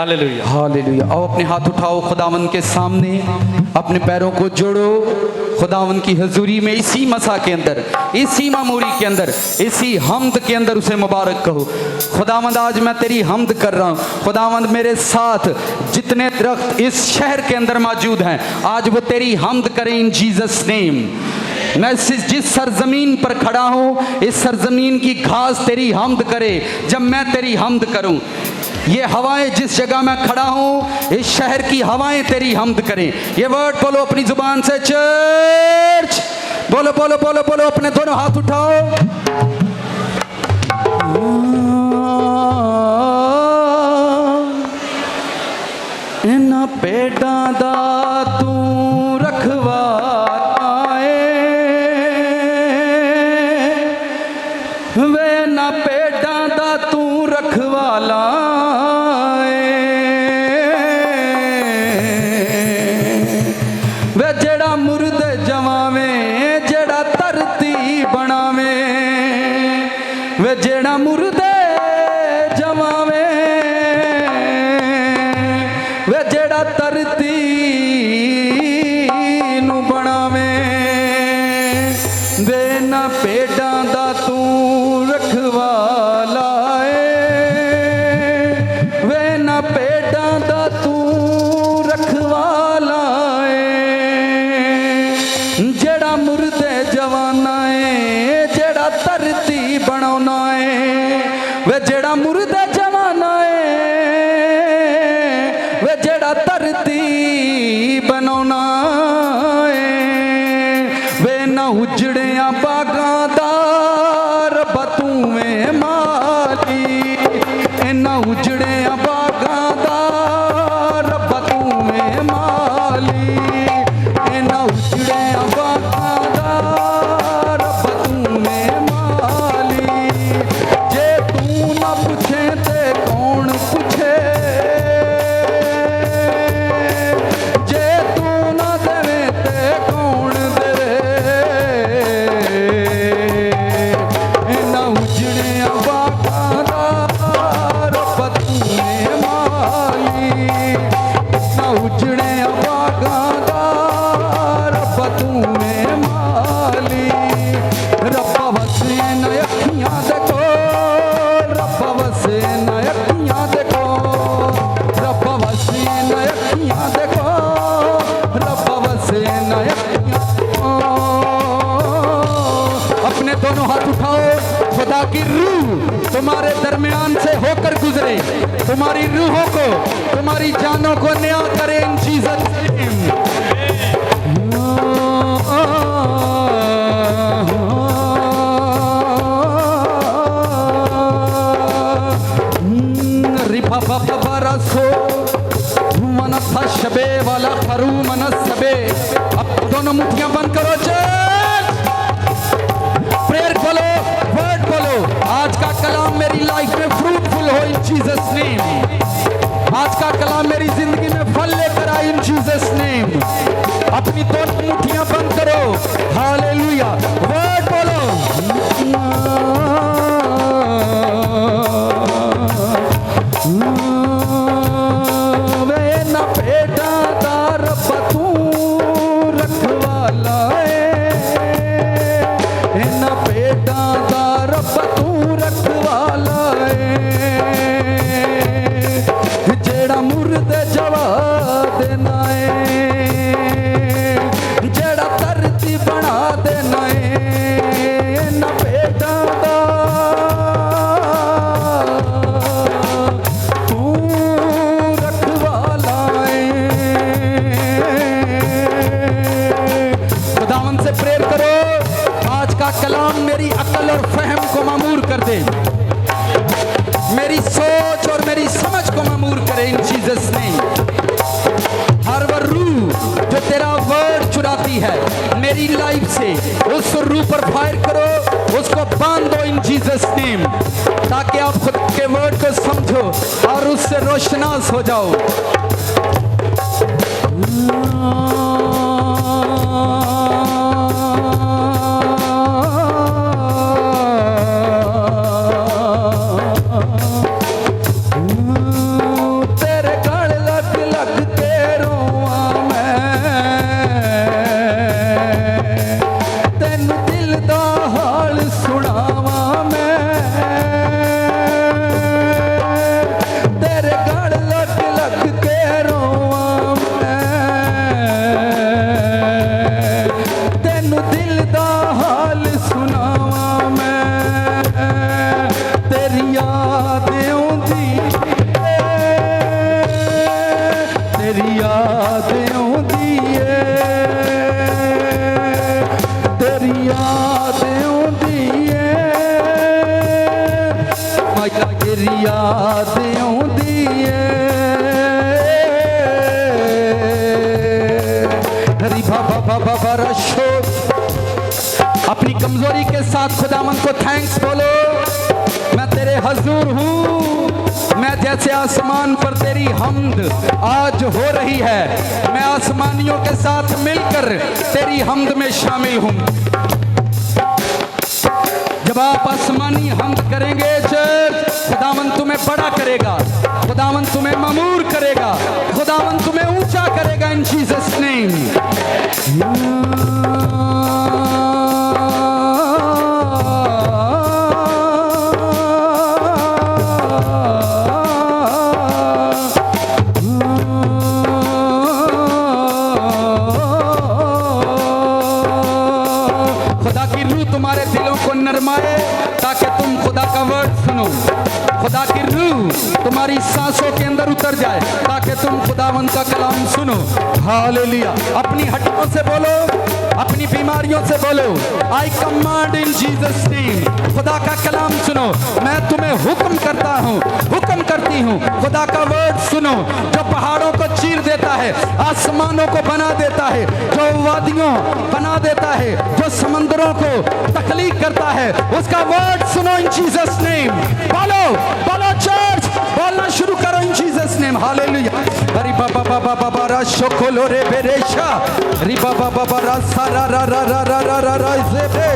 Hallelujah. Hallelujah. आओ अपने हाथ उठाओ खुदावन के सामने, अपने पैरों को जोड़ो खुदावन की हजूरी में, इसी मसा के अंदर, इसी मामूरी के अंदर, इसी हमद के अंदर उसे मुबारक कहो। खुदावंद आज मैं तेरी हमद कर रहा हूँ। खुदावंद मेरे साथ जितने दरख्त इस शहर के अंदर मौजूद हैं, आज वो तेरी हमद करें इन जीसस नेम। मैं जिस सरजमीन पर खड़ा हूँ, इस सरजमीन की घास तेरी हमद करे जब मैं तेरी हमद करूँ। ये हवाएं जिस जगह मैं खड़ा हूँ, इस शहर की हवाएं तेरी हमद करें। ये वर्ड बोलो अपनी जुबान से, चर्च बोलो बोलो बोलो बोलो, अपने दोनों हाथ उठाओ। इन्हां पेटां दा तू रखवाए, वे ना पेटां दा तू रखवाला, वे जेड़ा मुर्दे जवावे, जेड़ा धरती बनावे, वे जेड़ा मुर्दे जवावे, वे जेड़ा धरती नू बनावे, वे ना पेड़ां दा तू रखवाला है, वे ना पेड़ां दा तू रखवाला है, जेड़ा मुर्दे जवाना है, जेड़ा धरती बनाना है, वे जेड़ा मुर्दे जवाना है, वे जेड़ा धरती बनाना है, वे ना उजड़िया बागां दा रब्बा तू में माली, इन्ना उजड़िया बागां दा रब्बा तू में माली, इन्ना उजड़िया बागां दा रब्बा तू में माली। जे तू ना पूछे ते कौन पूछे, जे तू ना देवे ते कौन देवे, इन्ना उजड़िया बागां दा रब्बा तू में माली, इन्ना उजड़िया बागां दा रब्बा तू में माली। रब्बा वसे न अखियां देखो, रब्बा वसे न अखियां देखो, रब्बा वसे न अखियां देखो, रब्बा वसे न अखियां देखो। अपने दोनों हाथ उठाओ। खुदा की रूह तुम्हारे दरमियान से होकर गुजरे, तुम्हारी रूहों को, तुम्हारी जानों को नया करे इन जीसस नेम। शबे वाला खरू मनसबे। अब दोनों मुट्ठियां बंद करो, प्रेयर बोलो, वर्ड बोलो। आज का कलाम मेरी लाइफ में फ्रूटफुल हो इन जीसस नेम। आज का कलाम मेरी जिंदगी में फल लेकर आए इन जीसस नेम। अपनी दोनों मुट्ठियां बंद करो। हालेलुया। वर्ड बोलो। कलाम मेरी अकल और फहम को मामूर कर दे, मेरी सोच और मेरी समझ को मामूर करे इन जीसस नेम। हर वो रूह जो तेरा वर्ड चुराती है मेरी लाइफ से, उस रूह पर फायर करो, उसको बांध दो इन जीसस नेम, ताकि आप खुद के वर्ड को समझो और उससे रोशनास हो जाओ। तेरे दा हाल सुनावा मैं, तेरी याद आउंदी है, तेरी याद आउंदी है, तेरी याद आउंदी है, तेरी याद आउंदी है। अपनी कमजोरी के साथ खुदावंद को थैंक्स बोलो। मैं तेरे हजूर हूँ, मैं जैसे आसमान पर तेरी हम्द आज हो रही है, मैं आसमानियों के साथ मिलकर तेरी हम्द में शामिल हूँ। जब आप आसमानी हम्द करेंगे चर्च, खुदावंद तुम्हें बड़ा करेगा, खुदावंद तुम्हें ममूर करेगा, खुदावंद तुम्हें ऊंचा करेगा इन जीसस नेम। खुदा की रूह तुम्हारे दिलों को नरमाए ताकि तुम खुदा का वर्ड सुनो। खुदा की रूह तुम्हारी सांसों के अंदर उतर जाए ताकि तुम खुदावंद का कलाम सुनो। हालेलुया। अपनी हड्डियों से बोलो, अपनी बीमारियों से बोलो, आई कमांड इन जीसस नेम। खुदा का कलाम सुनो। मैं तुम्हें हुक्म करता हूँ, हुक्म करती हूँ, खुदा का वर्ड सुनो, जो पहाड़ों को चीर देता है, आसमानों को बना देता है, जो वादियों बना देता है, जो समंदरों को तख्लीक करता है, उसका वर्ड सुनो इन जीसस नेम। बोलो बोलो चर्च, बोलना शुरू करो इन जीसस नेम। हालेलुया। हरि बाबा बाबा बाबा रा शोकोलो रे बेरेशा, हरि बाबा बाबा रा सारा रा रा रा रा रा रा रा ज़ेबे।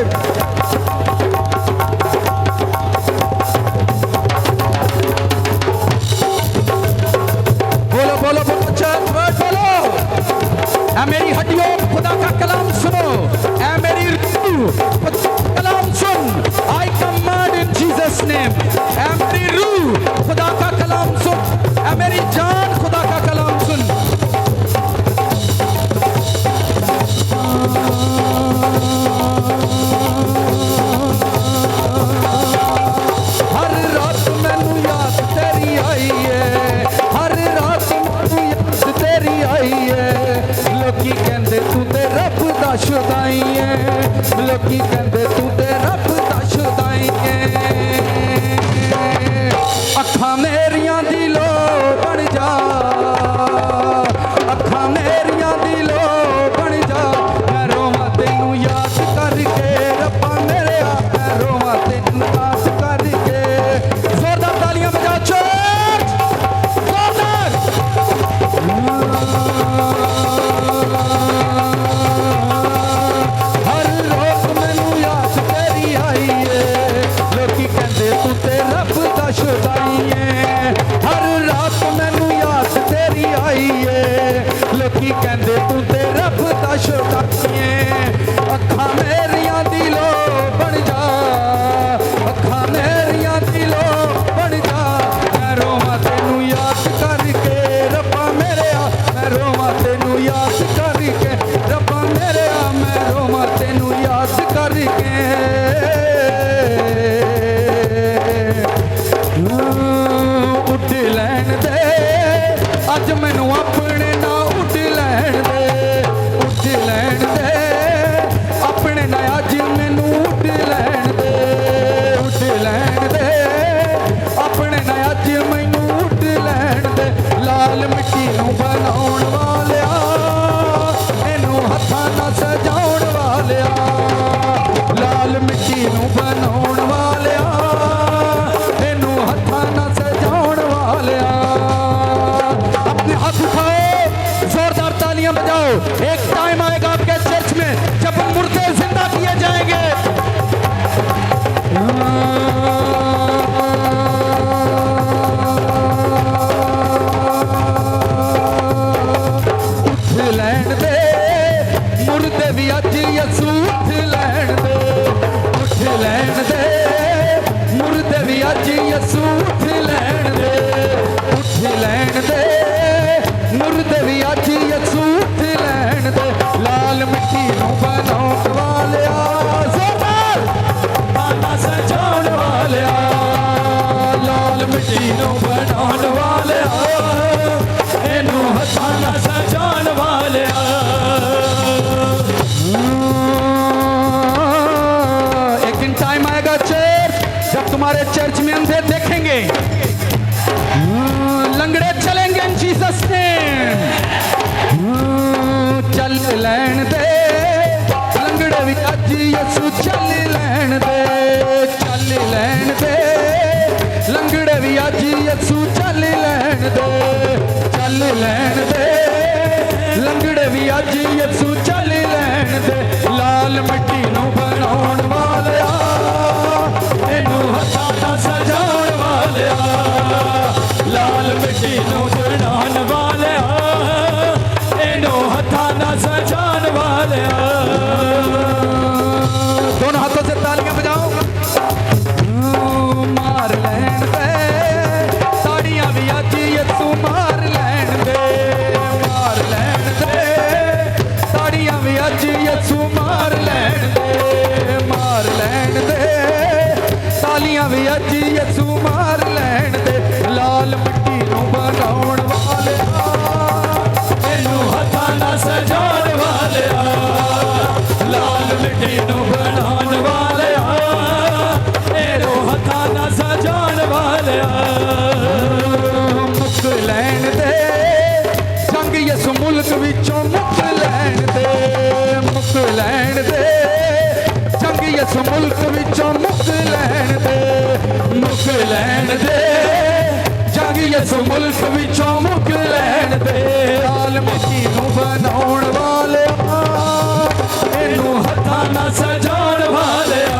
बोलो बोलो बोलो चर्च, वर्ड बोलो। ऐ मेरी हड्डियों खुदा का कलाम सुनो, ऐ मेरी रूह कलाम सुन। I command in Jesus name. ऐ मेरी रूह खुदा का कलाम सुन, ऐ मेरी जान खुदा का कलाम सुन। हर रात मैनू याद तेरी आई है, हर रात मैनू याद तेरी आई है। लोकी कहंदे तू ते रब दा शुदाई है, लोकी कहंदे तू ते रब दा शुदाई है। अखां मेरियां दी लो बन जा, अखां मेरियां दी लो बन जा। मैं रोवां तैनू याद करके रब्बा मेरे, मैं रोवां तैनू याद करके। जोरदार तालियां बजाओ चर्च, जोरदार। हर रोज मैनू याद तेरी आई है, लोकी कहंदे तू ते रब दा शुदाई है। हर रात मैनू याद तेरी आई है, लोकी कहंदे तू ते रब दा शुदाई है। अखां मेरियां दी लो बन जा, अखां मेरियां दी लो बन जा। मैं रोवां तैनू याद करके रब्बा मेरे, मैं रोवां तैनू याद करके रब्बा मेरे, मैं रोवां तैनू याद करके। उठ लैन दे अज मैनू अपने ना, उठ लैन दे, उठ लैन दे अपने ना, अज मैनू उठ लैन दे, उठ लैन दे अपने ना, अज मैनू उठ लैन दे। लाल मिट्टी नू बनाउण वालिया, इनू हत्थां नाल सजाउण वालिया, लाल मिट्टी नू बनाउण वालिया, इनू हत्थां नाल सजाउण वालिया। अपने हाथ उठाओ, जोरदार तालियां बजाओ। एक टाइम आएगा आपके चर्च में जब मुर्दे जिंदा किए जाएंगे। उठ लैन दे मुर्दे भी अज यसू, उठ लैन दे, उठ लैन दे मुर्दे भी अज यसू, उठ लैन दे, उठ लैन दे मुर्दे भी अज यसू, उठ लैन दे। लाल मिट्टी नू बनाउण वालिया, हमारे चर्च में अंधे देखेंगे, लंगड़े चलेंगे इन जीसस नेम। चल लैन दे लंगड़े भी अज यसू चल लैन दे, चल लैन दे लंगड़े भी अज यसू चल लैन दे, चल लैन दे लंगड़े भी अज यसू चल लैन दे। लाल मिट्टी नू बनाउण वालिया इनू हथां नाल सजाउण वालिया, लाल मिट्टी नू बनाउण वालिया इनू हथां नाल सजाउण वालिया। दोनों हाथों से तालियां बजाओ। मार लैन दे ताड़ियां भी अज यसू मार लैन दे, मार लैन दे ताड़ियां भी अज यसू मार लैन दे, मार लैन दे तालियां भी अज यसू मार लैन दे। लाल मिट्टी नू बनाउण वालिया इनू हथां नाल सजाउण वालिया, लाल मिट्टी नू बनाउण वालिया इनू हथां नाल सजाउण वालिया। मुक लैन दे जंग यसू मुल्क विचों मुक लैन दे, मुक लैन दे जंग यसू मुल्क विचों मुक लैन दे, मुक लैन दे जंग यसू मुल्क विचों मुक लैन दे। लाल मिट्टी नू बनाउण वालिया इनू हथां नाल सजाउण वालिया,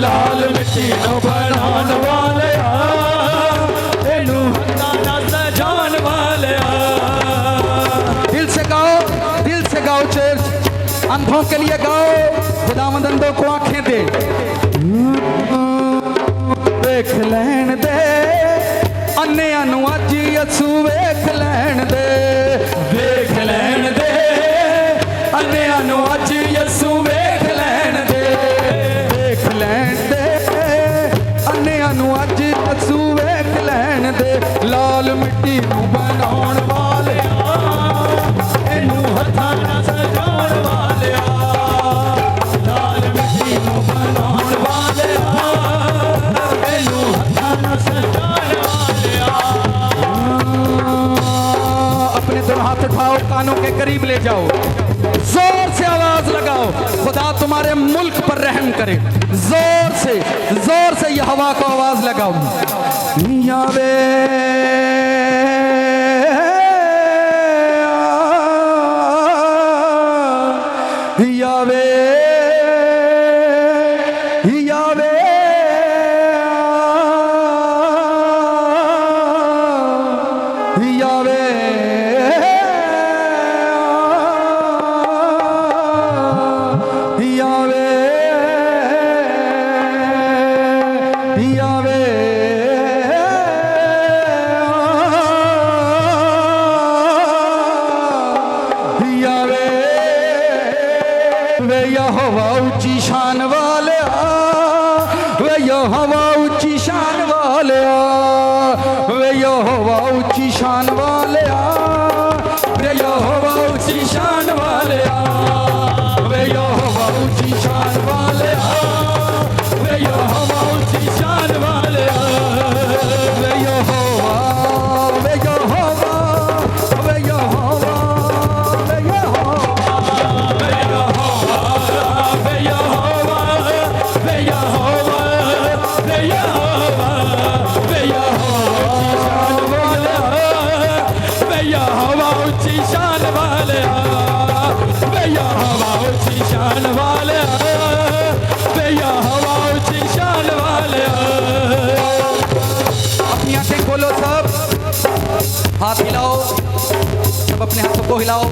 लाल मिट्टी नू बनाउण वालिया इनू हथां नाल सजाउण वालिया। दिल से गाओ चर्च, अंधों के लिए गाओ, खुदावंद अंधों को आंखें दे। वेख लैन दे अन्नियां नू अज यसू वेख लैन दे, वेख लैन दे अन्नियां नू अज यसू वेख लैन दे, वेख लैन दे अन्नियां नू अज यसू वेख लैन दे। लाल मिट्टी नू बनाउण वालिया इनू हथां नाल सजाउण वालिया, लाल मिट्टी नू बनाउण वालिया इनू हथां नाल सजाउण वालिया। अपने दोनों हाथ उठाओ, कानों के करीब ले जाओ, जोर से आवाज लगाओ, खुदा तुम्हारे मुल्क पर रहम करे। जोर से ये हवा को आवाज लगाओ। यावे यावे यावे यावे यावे यावे यावे वे यहोवा ऊंची शान वालिया, वे यहोवा ऊंची शान वालिया, वे यहोवा ऊंची शान वालिया, वे यहोवा ऊंची शान वालिया, वे यहोवा ऊंची शान वालिया, वे यहोवा ऊंची शान वालिया, वे यहोवा वे यहोवा वे यहोवा वे यहोवा वे यहोवा वे यहोवा वे यहोवा वे यहोवा ऊंची शान वालिया, वे यहोवा ऊंची शान वालिया, वे यहोवा ऊंची शान वालिया। अपनी आंखें खोलो, सब हाथ हिलाओ, सब अपने हाथों को हिलाओ,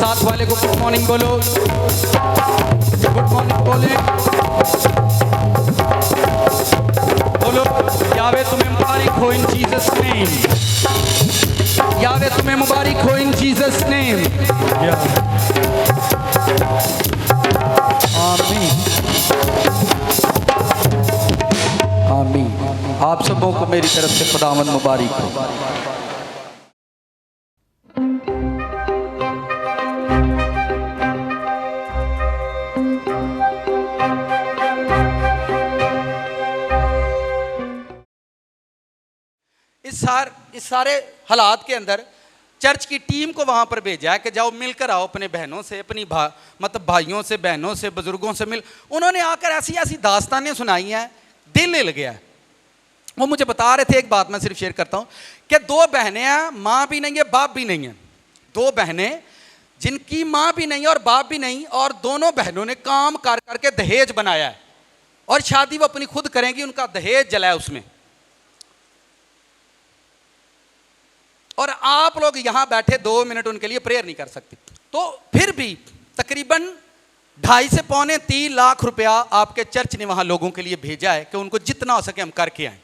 साथ वाले को गुड मॉर्निंग बोलो, गुड मॉर्निंग बोले, बोलो यावे तुम्हें मुबारक हो इन जीसस नेम, यावे तुम्हें मुबारक हो इन जीसस नेम। आमीन आमीन। आप सबों को मेरी तरफ से खुदावंद मुबारक हो। इस सारे हालात के अंदर चर्च की टीम को वहाँ पर भेजा है कि जाओ मिलकर आओ अपने बहनों से, अपनी मतलब भाइयों से, बहनों से, बुजुर्गों से मिल। उन्होंने आकर ऐसी ऐसी दास्तानें सुनाई हैं, दिल हिल गया है। वो मुझे बता रहे थे, एक बात मैं सिर्फ शेयर करता हूँ कि 2 बहनें हैं, माँ भी नहीं है बाप भी नहीं है। 2 बहनें जिनकी माँ भी नहीं है और बाप भी नहीं, और दोनों बहनों ने काम कर करके दहेज बनाया है और शादी वो अपनी खुद करेंगी, उनका दहेज जला है उसमें। और आप लोग यहां बैठे 2 मिनट उनके लिए प्रेयर नहीं कर सकते। तो फिर भी तकरीबन 2.5 से पौने 3 लाख रुपया आपके चर्च ने वहां लोगों के लिए भेजा है कि उनको जितना हो सके हम करके आए।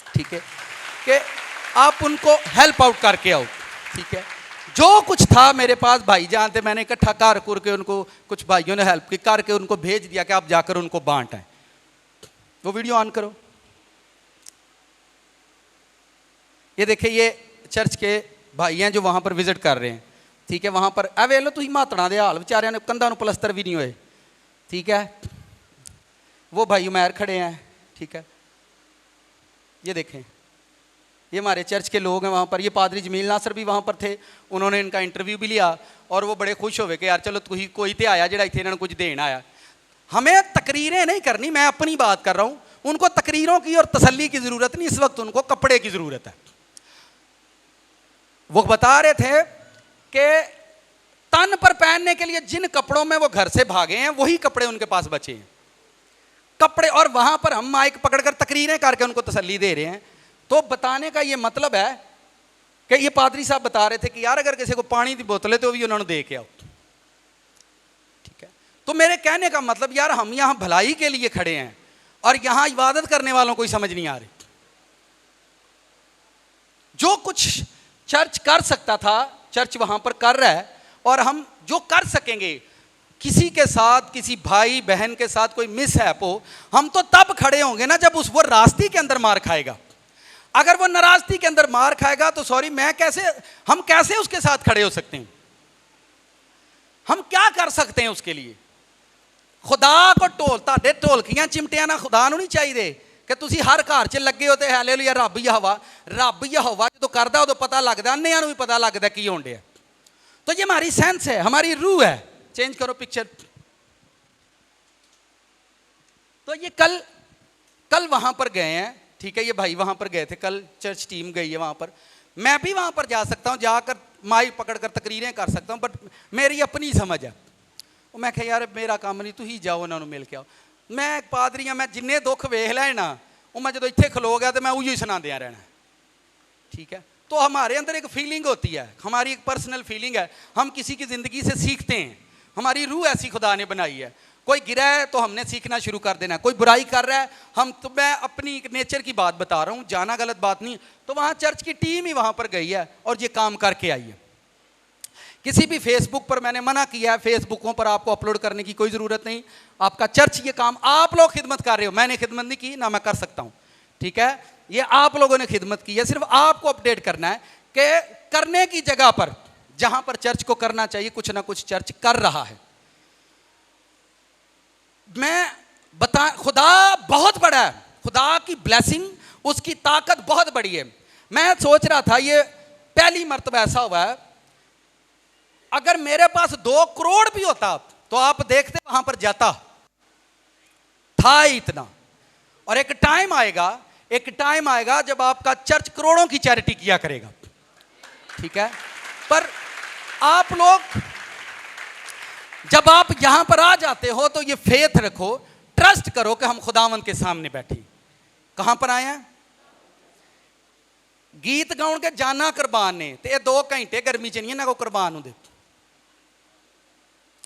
ठीक है, कि आप उनको हेल्प आउट करके आओ। ठीक है, जो कुछ था मेरे पास भाई जान थे, मैंने इकट्ठा कर के उनको, कुछ भाइयों ने हेल्प की करके उनको भेज दिया कि आप जाकर उनको बांट आए। वो वीडियो ऑन करो। ये देखिए, ये चर्च के भाई हैं जो वहाँ पर विजिट कर रहे हैं। ठीक है, वहाँ पर वे लो तुम मातड़ा दे हाल, बेचारिया ने कंधा पलस्तर भी नहीं होए। ठीक है, वो भाई उमैर खड़े हैं। ठीक है, ये देखें, ये हमारे चर्च के लोग हैं वहाँ पर। ये पादरी जमील नासर भी वहाँ पर थे, उन्होंने इनका इंटरव्यू भी लिया और वो बड़े खुश हो गए कि यार चलो कोई तो आया जो इतने इन्होंने कुछ देना आया। हमें तकरीरें नहीं करनी, मैं अपनी बात कर रहा हूँ। उनको तकरीरों की और तसल्ली की ज़रूरत नहीं, इस वक्त उनको कपड़े की ज़रूरत है। वो बता रहे थे कि तन पर पहनने के लिए जिन कपड़ों में वो घर से भागे हैं वही कपड़े उनके पास बचे हैं, कपड़े। और वहां पर हम माइक पकड़कर तकरीरें करके उनको तसल्ली दे रहे हैं। तो बताने का ये मतलब है कि ये पादरी साहब बता रहे थे कि यार अगर किसी को पानी की बोतल है तो भी उन्होंने दे के आओ। ठीक है, तो मेरे कहने का मतलब यार हम यहां भलाई के लिए खड़े हैं और यहां इबादत करने वालों को ही समझ नहीं आ रही। जो कुछ चर्च कर सकता था चर्च वहां पर कर रहा है, और हम जो कर सकेंगे, किसी के साथ, किसी भाई बहन के साथ कोई मिसहैप हो, हम तो तब खड़े होंगे ना जब वो रास्ते के अंदर मार खाएगा। अगर वो नाराजगी के अंदर मार खाएगा तो सॉरी, हम कैसे उसके साथ खड़े हो सकते हैं? हम क्या कर सकते हैं उसके लिए? खुदा को ढोलकियां चिमटियां ना खुदा नहीं चाहिए कि तुसी हर घर च लगे हो तो हालेलुया रब यहोवा जो करदा उदों पता लगता, अन्नियां नूं भी पता लगता की होण दिया। तो ये हमारी सेंस है, हमारी रूह है। चेंज करो पिक्चर। तो ये कल वहां पर गए हैं। ठीक है, ये भाई वहां पर गए थे, कल चर्च टीम गई है वहां पर। मैं भी वहां पर जा सकता हूं, जाकर माइक पकड़कर तकरीरें कर सकता हूं, बट मेरी अपनी समझ है। मैं कहा यार मेरा काम नहीं, तुम जाओ उन्होंने मिल के आओ। मैं एक पादरी हाँ, मैं जिन्ने दुख वेख लाए ना, वो मैं जो इतने खलो गया तो मैं उही सुनादिया रहना। ठीक है, तो हमारे अंदर एक फीलिंग होती है, हमारी एक पर्सनल फीलिंग है, हम किसी की ज़िंदगी से सीखते हैं। हमारी रूह ऐसी खुदा ने बनाई है। कोई गिरा है तो हमने सीखना शुरू कर देना, कोई बुराई कर रहा है तो मैं अपनी नेचर की बात बता रहा हूँ, जाना गलत बात नहीं। तो वहाँ चर्च की टीम ही वहाँ पर गई है और ये काम करके आई है। किसी भी फेसबुक पर मैंने मना किया है, फेसबुकों पर आपको अपलोड करने की कोई ज़रूरत नहीं। आपका चर्च ये काम, आप लोग खिदमत कर रहे हो, मैंने खिदमत नहीं की ना मैं कर सकता हूँ। ठीक है, ये आप लोगों ने खिदमत की है, सिर्फ आपको अपडेट करना है कि करने की जगह पर, जहाँ पर चर्च को करना चाहिए, कुछ ना कुछ चर्च कर रहा है। खुदा बहुत बड़ा है, खुदा की ब्लेसिंग, उसकी ताकत बहुत बड़ी है। मैं सोच रहा था ये पहली मर्तबा ऐसा हुआ है, अगर मेरे पास 2 करोड़ भी होता तो आप देखते वहां पर जाता था इतना। और एक टाइम आएगा जब आपका चर्च करोड़ों की चैरिटी किया करेगा। ठीक है, पर आप लोग जब आप यहां पर आ जाते हो तो ये फेथ रखो, ट्रस्ट करो कि हम खुदावंद के सामने बैठे। कहां पर आए हैं? गीत गाउन के जाना कुर्बान ने, तो ये 2 घंटे गर्मी च नहीं ना को कुर्बान होंगे।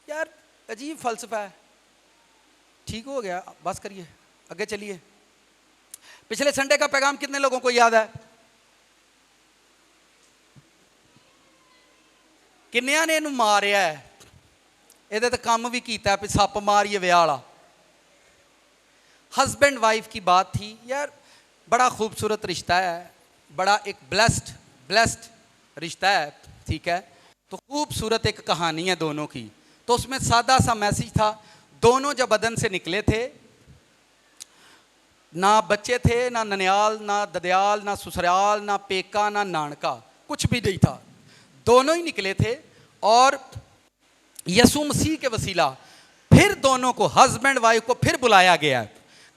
यार अजीब फलसफा है। ठीक हो गया, बस करिए, आगे चलिए। पिछले संडे का पैगाम कितने लोगों को याद है? किन्नियां ने इनू मारिया है, ये तो काम भी किया, सप मारिए विआह वाला। हस्बैंड वाइफ की बात थी। यार बड़ा खूबसूरत रिश्ता है, बड़ा एक ब्लेस्ड रिश्ता है। ठीक है, तो खूबसूरत एक कहानी है दोनों की। तो उसमें सादा सा मैसेज था। दोनों जब बदन से निकले थे ना बच्चे थे, ना ननियाल, ना ददयाल, ना ससुराल, ना पेका, ना नानका, कुछ भी नहीं था। दोनों ही निकले थे और यीशु मसीह के वसीला फिर दोनों को, हस्बैंड वाइफ को फिर बुलाया गया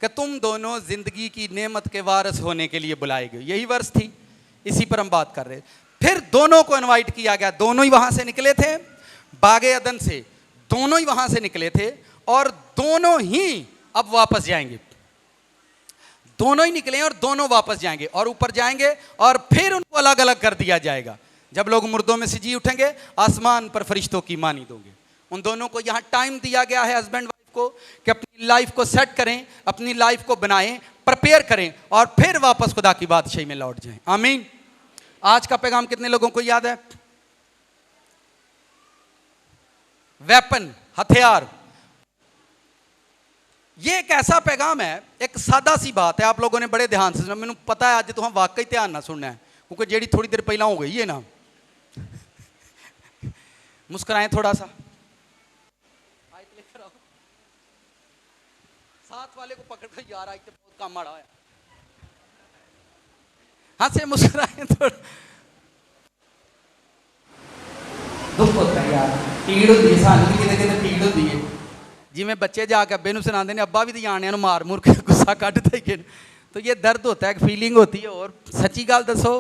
कि तुम दोनों जिंदगी की नेमत के वारिस होने के लिए बुलाए गए। यही वर्ष थी, इसी पर हम बात कर रहे। फिर दोनों को इनवाइट किया गया। दोनों ही वहां से निकले थे, बागे अदन से दोनों ही वहां से निकले थे और दोनों ही अब वापस जाएंगे। दोनों ही निकले और दोनों वापस जाएंगे और ऊपर जाएंगे और फिर उनको अलग अलग कर दिया जाएगा। जब लोग मुर्दों में से जी उठेंगे, आसमान पर फरिश्तों की मानी दोगे। उन दोनों को यहाँ टाइम दिया गया है, हस्बैंड वाइफ को, कि अपनी लाइफ को सेट करें, अपनी लाइफ को बनाएं, प्रिपेयर करें और फिर वापस खुदा की बादशाही में लौट जाएं। आमीन। आज का पैगाम कितने लोगों को याद है? वेपन, हथियार। ये एक ऐसा पैगाम है, एक सादा सी बात है, आप लोगों ने बड़े ध्यान से सुना। मैंने पता है आज तो हम वाकई ध्यान ना सुनना है, क्योंकि जेड़ी थोड़ी देर पहला हो गई है ना। मुस्कुराएं थोड़ा सा, लेकर आओ साथ वाले को पकड़ कर, यार आज तो बहुत काम माड़ा है। हाँ से मुस्कुराएं थोड़ा। दुख होता है यार, पीड़ होती है, सानू भी किते किते पीड़ होती है। जिमें बच्चे जाके अब्बे नूं सुनाते हैं, अब्बा भी तो जाने मार मुर के गुस्सा कटते ही, तो ये दर्द होता है, एक फीलिंग होती है। और सच्ची गल दसो,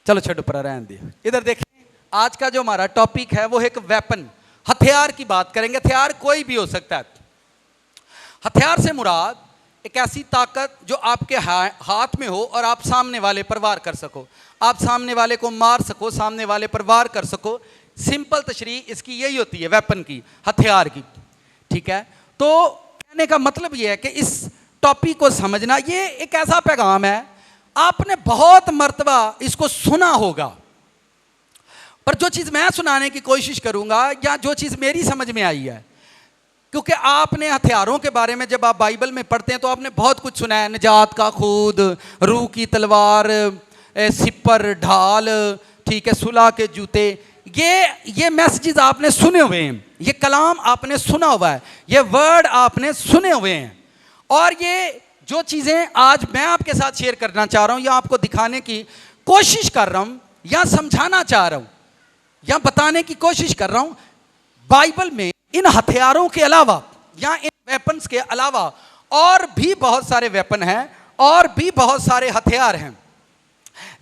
चलो छोड़ो पर रहने दियो। इधर देखें, आज का जो हमारा टॉपिक है वो एक वेपन, हथियार की बात करेंगे। हथियार कोई भी हो सकता है। हथियार से मुराद एक ऐसी ताकत जो आपके हाथ में हो और आप सामने वाले पर वार कर सको, आप सामने वाले को मार सको, सामने वाले पर वार कर सको। सिंपल तशरीह इसकी यही होती है, वेपन की, हथियार की। ठीक है, तो कहने का मतलब यह है कि इस टॉपिक को समझना, ये एक ऐसा पैगाम है, आपने बहुत मर्तबा इसको सुना होगा, पर जो चीज़ मैं सुनाने की कोशिश करूंगा या जो चीज़ मेरी समझ में आई है, क्योंकि आपने हथियारों के बारे में जब आप बाइबल में पढ़ते हैं तो आपने बहुत कुछ सुना है, निजात का खूद, रूह की तलवार, सिपर, ढाल, ठीक है, सुलह के जूते। ये मैसेजेस आपने सुने हुए हैं, ये कलाम आपने सुना हुआ है, ये वर्ड आपने सुने हुए हैं। और ये जो चीज़ें आज मैं आपके साथ शेयर करना चाह रहा हूँ या आपको दिखाने की कोशिश कर रहा हूँ या समझाना चाह रहा हूँ या बताने की कोशिश कर रहा हूँ, बाइबल में इन हथियारों के अलावा या इन वेपन्स के अलावा और भी बहुत सारे वेपन हैं और भी बहुत सारे हथियार हैं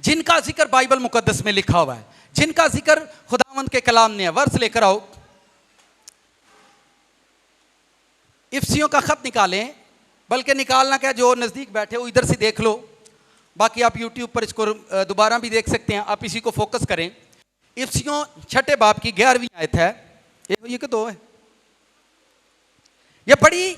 जिनका जिक्र बाइबल मुकद्दस में लिखा हुआ है, जिनका जिक्र खुदावंद के कलाम ने है। वर्ष लेकर आओ, इफ्सियों का खत निकालें, बल्कि निकालना क्या, जो नज़दीक बैठे हो इधर से देख लो, बाकी आप यूट्यूब पर इसको दोबारा भी देख सकते हैं। आप इसी को फोकस करें। इफ्सियों 6 बाब की 11वीं आयत है, ये दो है। ये बड़ी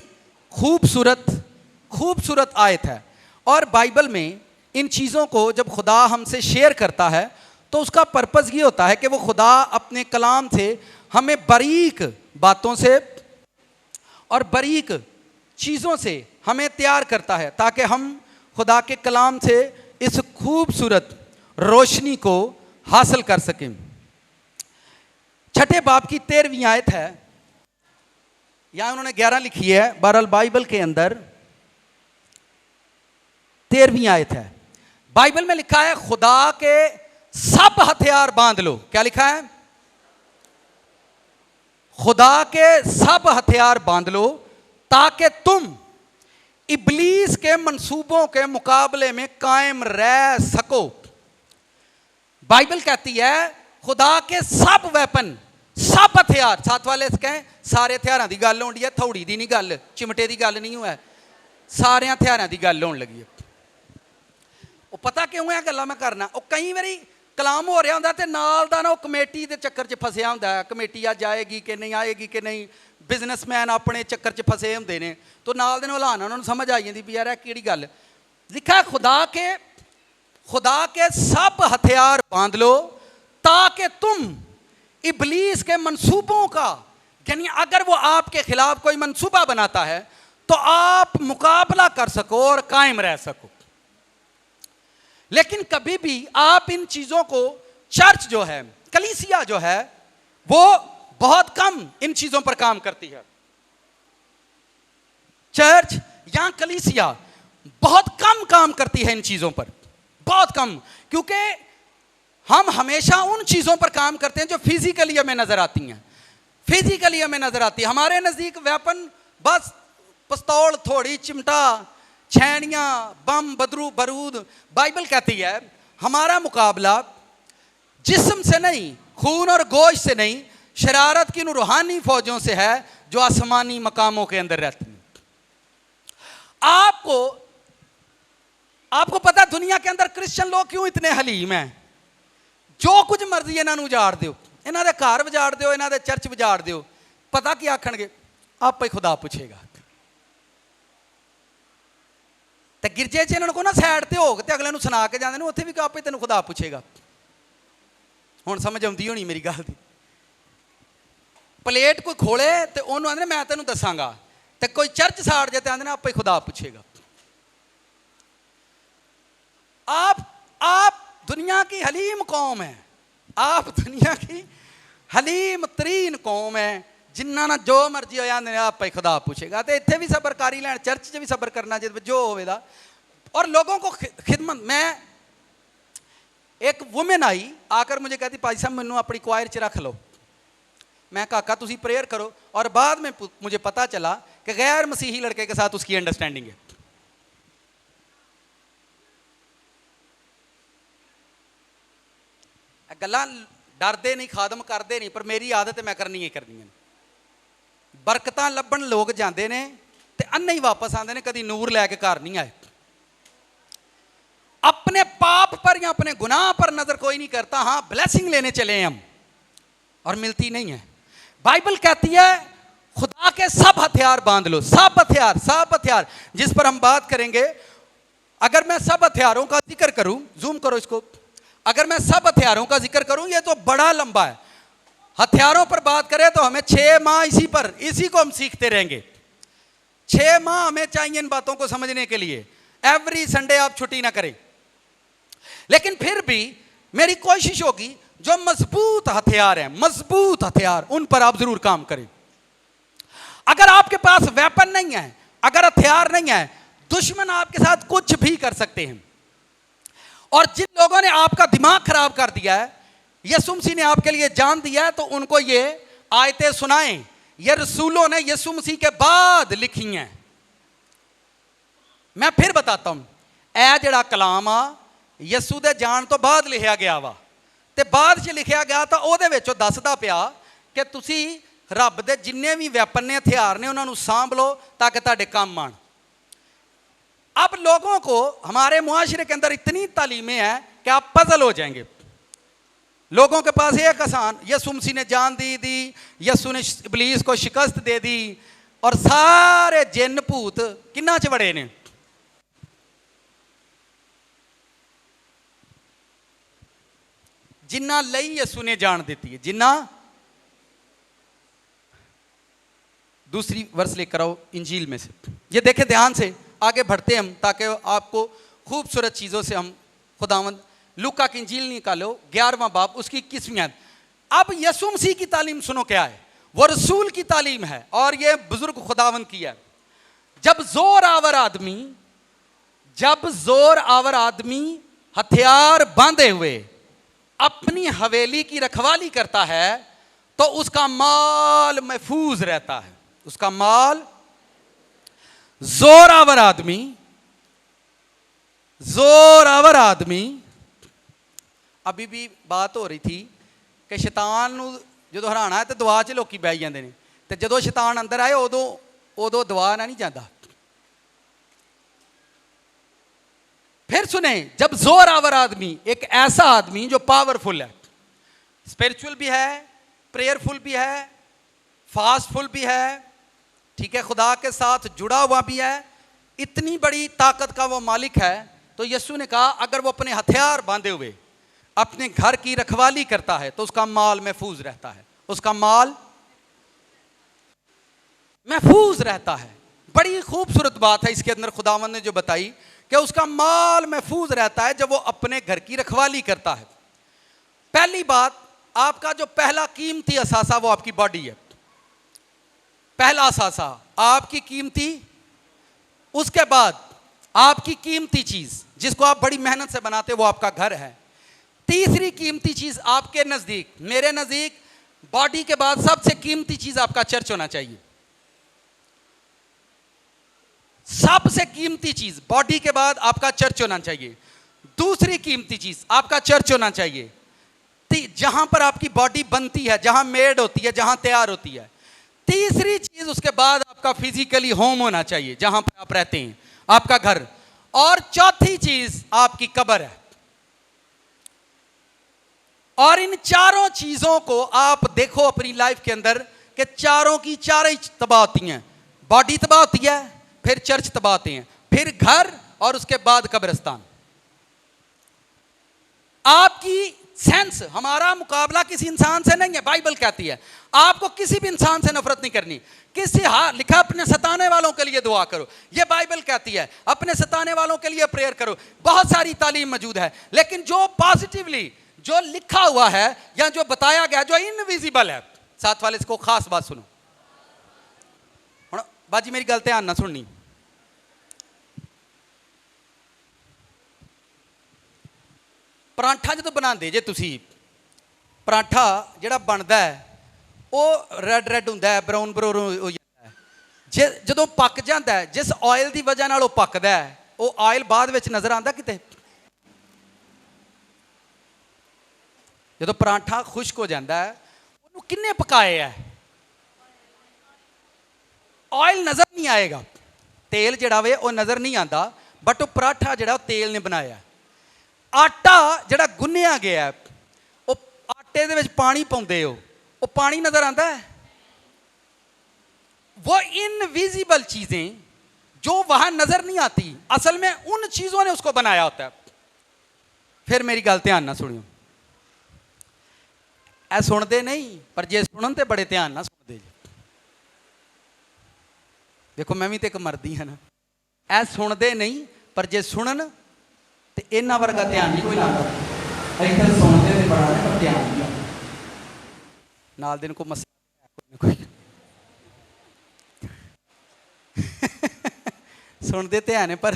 खूबसूरत आयत है और बाइबल में इन चीज़ों को जब खुदा हमसे शेयर करता है तो उसका पर्पज़ ये होता है कि वो खुदा अपने कलाम से हमें बारीक बातों से और बारीक चीज़ों से हमें तैयार करता है ताकि हम खुदा के कलाम से इस खूबसूरत रोशनी को हासिल कर सकें। 6 बाब की 13वीं आयत है, यहाँ उन्होंने 11 लिखी है, बहरहाल बाइबल के अंदर 13वीं आयत है। बाइबल में लिखा है, खुदा के सब हथियार बांध लो। क्या लिखा है? खुदा के सब हथियार बांध लो ताकि तुम इब्लीस के मंसूबों के मुकाबले में कायम रह सको। बाइबल कहती है खुदा के सब वेपन, सब हथियार, साथ वाले कहें सारे हथियारों की गल होनी है, थोड़ी दी नहीं गल, चिमटे की गल नहीं हुआ, सारे हथियारों की गल होने लगी है। वो पता क्यों है गल्लां मैं करना, वो कई बारी कलाम हो रहा होंदा ते नाल दा ना वो कमेटी के चक्कर च फसिया होंदा है, कमेटी अज आएगी कि नहीं आएगी कि नहीं, बिजनेसमैन अपने चक्कर च फसे होंदे ने, तो नाल दे हलाना उन्होंने समझ आई जाती भी यार केड़ी गल। लिखा है खुदा के सब हथियार बांध लो ताकि तुम इब्लीस के मंसूबों का, यानी अगर वो आपके खिलाफ कोई मंसूबा बनाता है तो आप मुकाबला कर सको और कायम रह सको। लेकिन कभी भी आप इन चीजों को, चर्च जो है, कलीसिया जो है, वो बहुत कम इन चीजों पर काम करती है। चर्च यहाँ कलीसिया बहुत कम काम करती है इन चीज़ों पर, बहुत कम, क्योंकि हम हमेशा उन चीज़ों पर काम करते हैं जो फिजिकली हमें नज़र आती हैं, फिजिकली हमें नज़र आती है। हमारे नज़दीक वेपन बस पिस्तौल, थोड़ी, चिमटा, छैनियाँ, बम, बदरू, बारूद। बाइबल कहती है हमारा मुकाबला जिस्म से नहीं, खून और गोश्त से नहीं, शरारत की रूहानी फौजों से है जो आसमानी मकामों के अंदर रहती हैं। आपको पता दुनिया के अंदर क्रिश्चियन लोग क्यों इतने हलीम हैं? जो कुछ मर्जी इन्होंने उजाड़ दो, इन्हों के घर उजाड़ दो, इन्हों के चर्च उजाड़ दो, पता की आखणगे? आप ही खुदा पूछेगा। तो गिरजे च इन्होंने को ना सैड ते हो तो अगले सुना के जाते हैं, उत्थे भी आप ही तेन खुदा पूछेगा। हुण समझ आउंदी होनी मेरी गल दी। प्लेट कोई खोले तो उन्होंने आंदे मैं तेन दसांगा, तो कोई चर्च साड़ जाए तो आंदे आप ही खुदा पूछेगा। आप दुनिया की हलीम कौम है, आप दुनिया की हलीम तरीन कौम है, जिन्ना ना जो मर्जी हो जाते आप ही खुदा पूछेगा। तो इत्थे भी सबर कर ही लैन, चर्च च भी सबर करना चाहिए जो होवेगा। और लोगों को खिदमत, मैं एक वुमेन आई आकर मुझे कहती भाई साहब मैनू अपनी क्वायर च रख लो। मैं काका तुसी प्रेयर करो, और बाद में मुझे पता चला कि गैर मसीही लड़के के साथ उसकी अंडरस्टैंडिंग है। गल्लां डरदे नहीं, खादम करते नहीं, पर मेरी आदत है मैं करनी है करनी है। बरकतां लभण लोग जाते हैं तो अन्ने ही वापस आते हैं, कभी नूर लैके घर नहीं आए। अपने पाप पर या अपने गुनाह पर नजर कोई नहीं करता। हाँ, ब्लेसिंग लेने चले हैं हम और मिलती नहीं है। बाइबल कहती है खुदा के सब हथियार बांध लो, सब हथियार, सब हथियार जिस पर हम बात करेंगे। अगर मैं सब हथियारों का जिक्र करूं, जूम करो इसको, अगर मैं सब हथियारों का जिक्र करूं, ये तो बड़ा लंबा है। हथियारों पर बात करें तो हमें 6 माह इसी को हम सीखते रहेंगे। 6 माह हमें चाहिए इन बातों को समझने के लिए। एवरी संडे आप छुट्टी ना करें, लेकिन फिर भी मेरी कोशिश होगी जो मजबूत हथियार हैं, मजबूत हथियार, उन पर आप जरूर काम करें। अगर आपके पास वेपन नहीं है, अगर हथियार नहीं है, दुश्मन आपके साथ कुछ भी कर सकते हैं। और जिन लोगों ने आपका दिमाग खराब कर दिया है, यीशु मसीह ने आपके लिए जान दिया है, तो उनको ये आयतें सुनाएं। ये रसूलों ने यीशु मसीह के बाद लिखी हैं। मैं फिर बताता हूं, ए जड़ा कलाम आ यीशु दे जान तो बाद लिखा गया वा, ते बाद च लिखा गया तो ਉਹਦੇ ਵਿੱਚੋਂ ਦੱਸਦਾ ਪਿਆ कि ਤੁਸੀਂ रब दे जिन्ने भी वैपन ने, हथियार ने, उन्होंने सांभ लो ताकि ਤੁਹਾਡੇ काम आन। अब लोगों को हमारे मुआशरे के अंदर इतनी तालीमें हैं कि आप पजल हो जाएंगे। लोगों के पास एक आसान, यीशु मसीह ने जान दी, यीशु ने इब्लीस को शिकस्त दे दी, और सारे जिन भूत किन्ना च बड़े ने। जिन्ना लई यीशु ने जान देती है, जिन्ना। दूसरी वर्ष लेकर आओ इंजील में से, ये देखे ध्यान से, आगे बढ़ते हम ताकि आपको खूबसूरत चीज़ों से हम खुदावंद। लूका की इंजील निकालो 11वां बाब, उसकी 21वीं आयत। अब यीशु मसीह की तालीम सुनो क्या है, वो रसूल की तालीम है और ये बुजुर्ग खुदावंद की है। जब जोर आवर आदमी हथियार बांधे हुए अपनी हवेली की रखवाली करता है तो उसका माल महफूज रहता है। उसका माल, जोर आवर आदमी। अभी भी बात हो रही थी कि शैतान जो हराना है तो दुआ च लोग बह जाते हैं, तो जो शैतान अंदर आए उदों दुआ ना नहीं जाता। फिर सुने, जब जोर आवर आदमी, एक ऐसा आदमी जो पावरफुल है, स्पिरिचुअल भी है, प्रेयरफुल भी है, फास्टफुल भी है, ठीक है, खुदा के साथ जुड़ा हुआ भी है, इतनी बड़ी ताकत का वो मालिक है। तो यीशु ने कहा अगर वो अपने हथियार बांधे हुए अपने घर की रखवाली करता है तो उसका माल महफूज रहता है, उसका माल महफूज रहता है। बड़ी खूबसूरत बात है इसके अंदर खुदावंद ने जो बताई कि उसका माल महफूज रहता है जब वो अपने घर की रखवाली करता है। पहली बात, आपका जो पहला कीमती असासा वो आपकी बॉडी है। पहला असासा आपकी कीमती उसके बाद आपकी कीमती चीज जिसको आप बड़ी मेहनत से बनाते हो वो आपका घर है। तीसरी कीमती चीज आपके नजदीक, मेरे नजदीक बॉडी के बाद सबसे कीमती चीज आपका चर्च होना चाहिए। सबसे कीमती चीज बॉडी के बाद आपका चर्च होना चाहिए। दूसरी कीमती चीज आपका चर्च होना चाहिए, जहां पर आपकी बॉडी बनती है, जहां मेड होती है, जहां तैयार होती है। तीसरी चीज उसके बाद आपका फिजिकली होम होना चाहिए, जहां पर आप रहते हैं, आपका घर। और चौथी चीज आपकी कब्र है। और इन चारों चीजों को आप देखो अपनी लाइफ के अंदर कि चारों की चार ही तबाह होती हैं। बॉडी तबाह होती है, फिर चर्च तबाह होते हैं, फिर घर, और उसके बाद कब्रिस्तान। आपकी सेंस, हमारा मुकाबला किसी इंसान से नहीं है। बाइबल कहती है आपको किसी भी इंसान से नफरत नहीं करनी। किसी लिखा अपने सताने वालों के लिए दुआ करो, यह बाइबल कहती है। अपने सताने वालों के लिए प्रेयर करो। बहुत सारी तालीम मौजूद है, लेकिन जो पॉजिटिवली जो लिखा हुआ है या जो बताया गया, जो इनविजिबल है। साथ वाले इसको खास बात सुनो, बाजी मेरी गल ध्यान ना सुननी। परांठा जो बनाते जे तुसी, परांठा जिहड़ा बनदा है वो रैड रैड हुंदा है, ब्राउन ब्राउन हो जाता है। जे जदों पक जाता है, जिस ऑयल की वजह नाल वो पकदा है, वो ऑयल बाद विच नजर आंदा किते? जदों परांठा खुश्क हो जाता है, उन्होंने किन्ने पकाया है? ऑयल नजर नहीं आएगा, तेल जिहड़ा वे वो नजर नहीं आता, बट वो पराठा जिहड़ा तेल ने बनाया। आटा जिहड़ा गुन्निया गया, वो आटे दे विच पानी पाउंदे हो, वो पानी नजर आता है? वो इनविजिबल चीजें जो वहां नजर नहीं आती, असल में उन चीजों ने उसको बनाया होता है। फिर मेरी गल ध्यान ना सुनियो, ऐ सुनते नहीं, पर जे सुनन ते बड़े ध्यान ना सुनते जी। देखो मैं भी तो एक मर्दी है ना, ऐ सुनते नहीं, पर जे सुनन तो इन्ना वर्गा ध्यान नहीं कोई लाता। इधर सुनते थे बड़ा पर ध्यान नहीं लाता। नाल दिन को मसला कोई सुनते ध्यान है, पर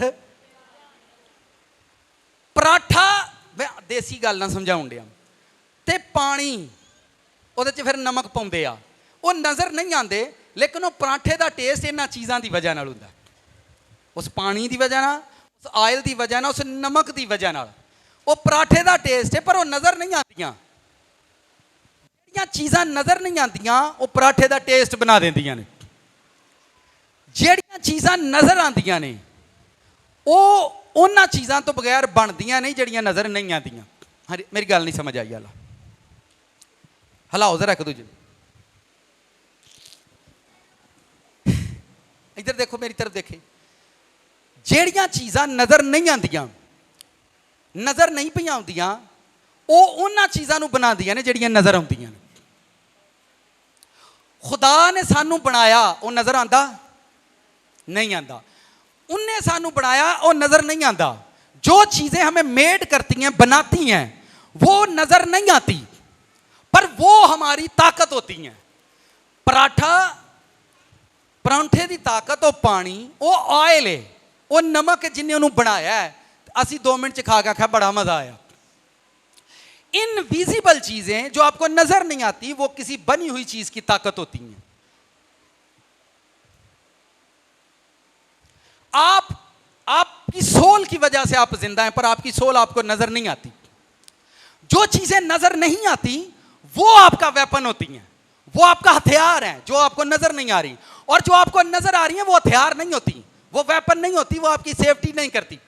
पराठा देसी गल ना समझाउण दिया ते पानी ਉਹਦੇ ਚ फिर नमक पाउंदे आ, वो नज़र नहीं आते, लेकिन वो पराठे का टेस्ट इन्हां चीज़ों की वजह नाल हुंदा। उस पानी की वजह नाल, उस ऑयल की वजह नाल, उस नमक की वजह नाल वो पराठे का टेस्ट है, पर वो नज़र नहीं आतियां। जिहड़ियां चीज़ां नज़र नहीं आतियां वो पराठे का टेस्ट बना देंदियां ने। जिहड़ियां चीज़ां नज़र आंदियां ने वो उन्हां चीज़ों तो बगैर बनदियां नहीं जिहड़ियां नज़र नहीं आतियां। मेरी गल नहीं समझ आई वाला, हलाओ जरा एक दूजे। इधर देखो, मेरी तरफ देखे। जेड़ियां चीज़ां नज़र नहीं आंदियां, नज़र नहीं पई आउंदियां, वो उन्हां चीज़ां नूं बनांदियां ने जेड़ियां नज़र आउंदियां ने। खुदा ने सानू बनाया, वो नज़र आंदा नहीं आंदा। उन्हें सानू बनाया, वो नज़र नहीं आंदा। जो चीज़ें हमें मेड करती हैं, बनाती हैं, वो नज़र नहीं आती, पर वो हमारी ताकत होती है। पराठा, परांठे की ताकत, वो पानी, वो ऑयल है, वो नमक है जिन्हें उन्होंने बनाया है। असी 2 मिनट च खा के आखा बड़ा मजा आया। इनविजिबल चीजें जो आपको नजर नहीं आती, वो किसी बनी हुई चीज की ताकत होती हैं। आपकी सोल की वजह से आप जिंदा हैं, पर आपकी सोल आपको नजर नहीं आती। जो चीजें नजर नहीं आती वो आपका वेपन होती हैं, वो आपका हथियार है, जो आपको नजर नहीं आ रही। और जो आपको नजर आ रही है वो हथियार नहीं होती, वो वेपन नहीं होती, वो आपकी सेफ्टी नहीं करती।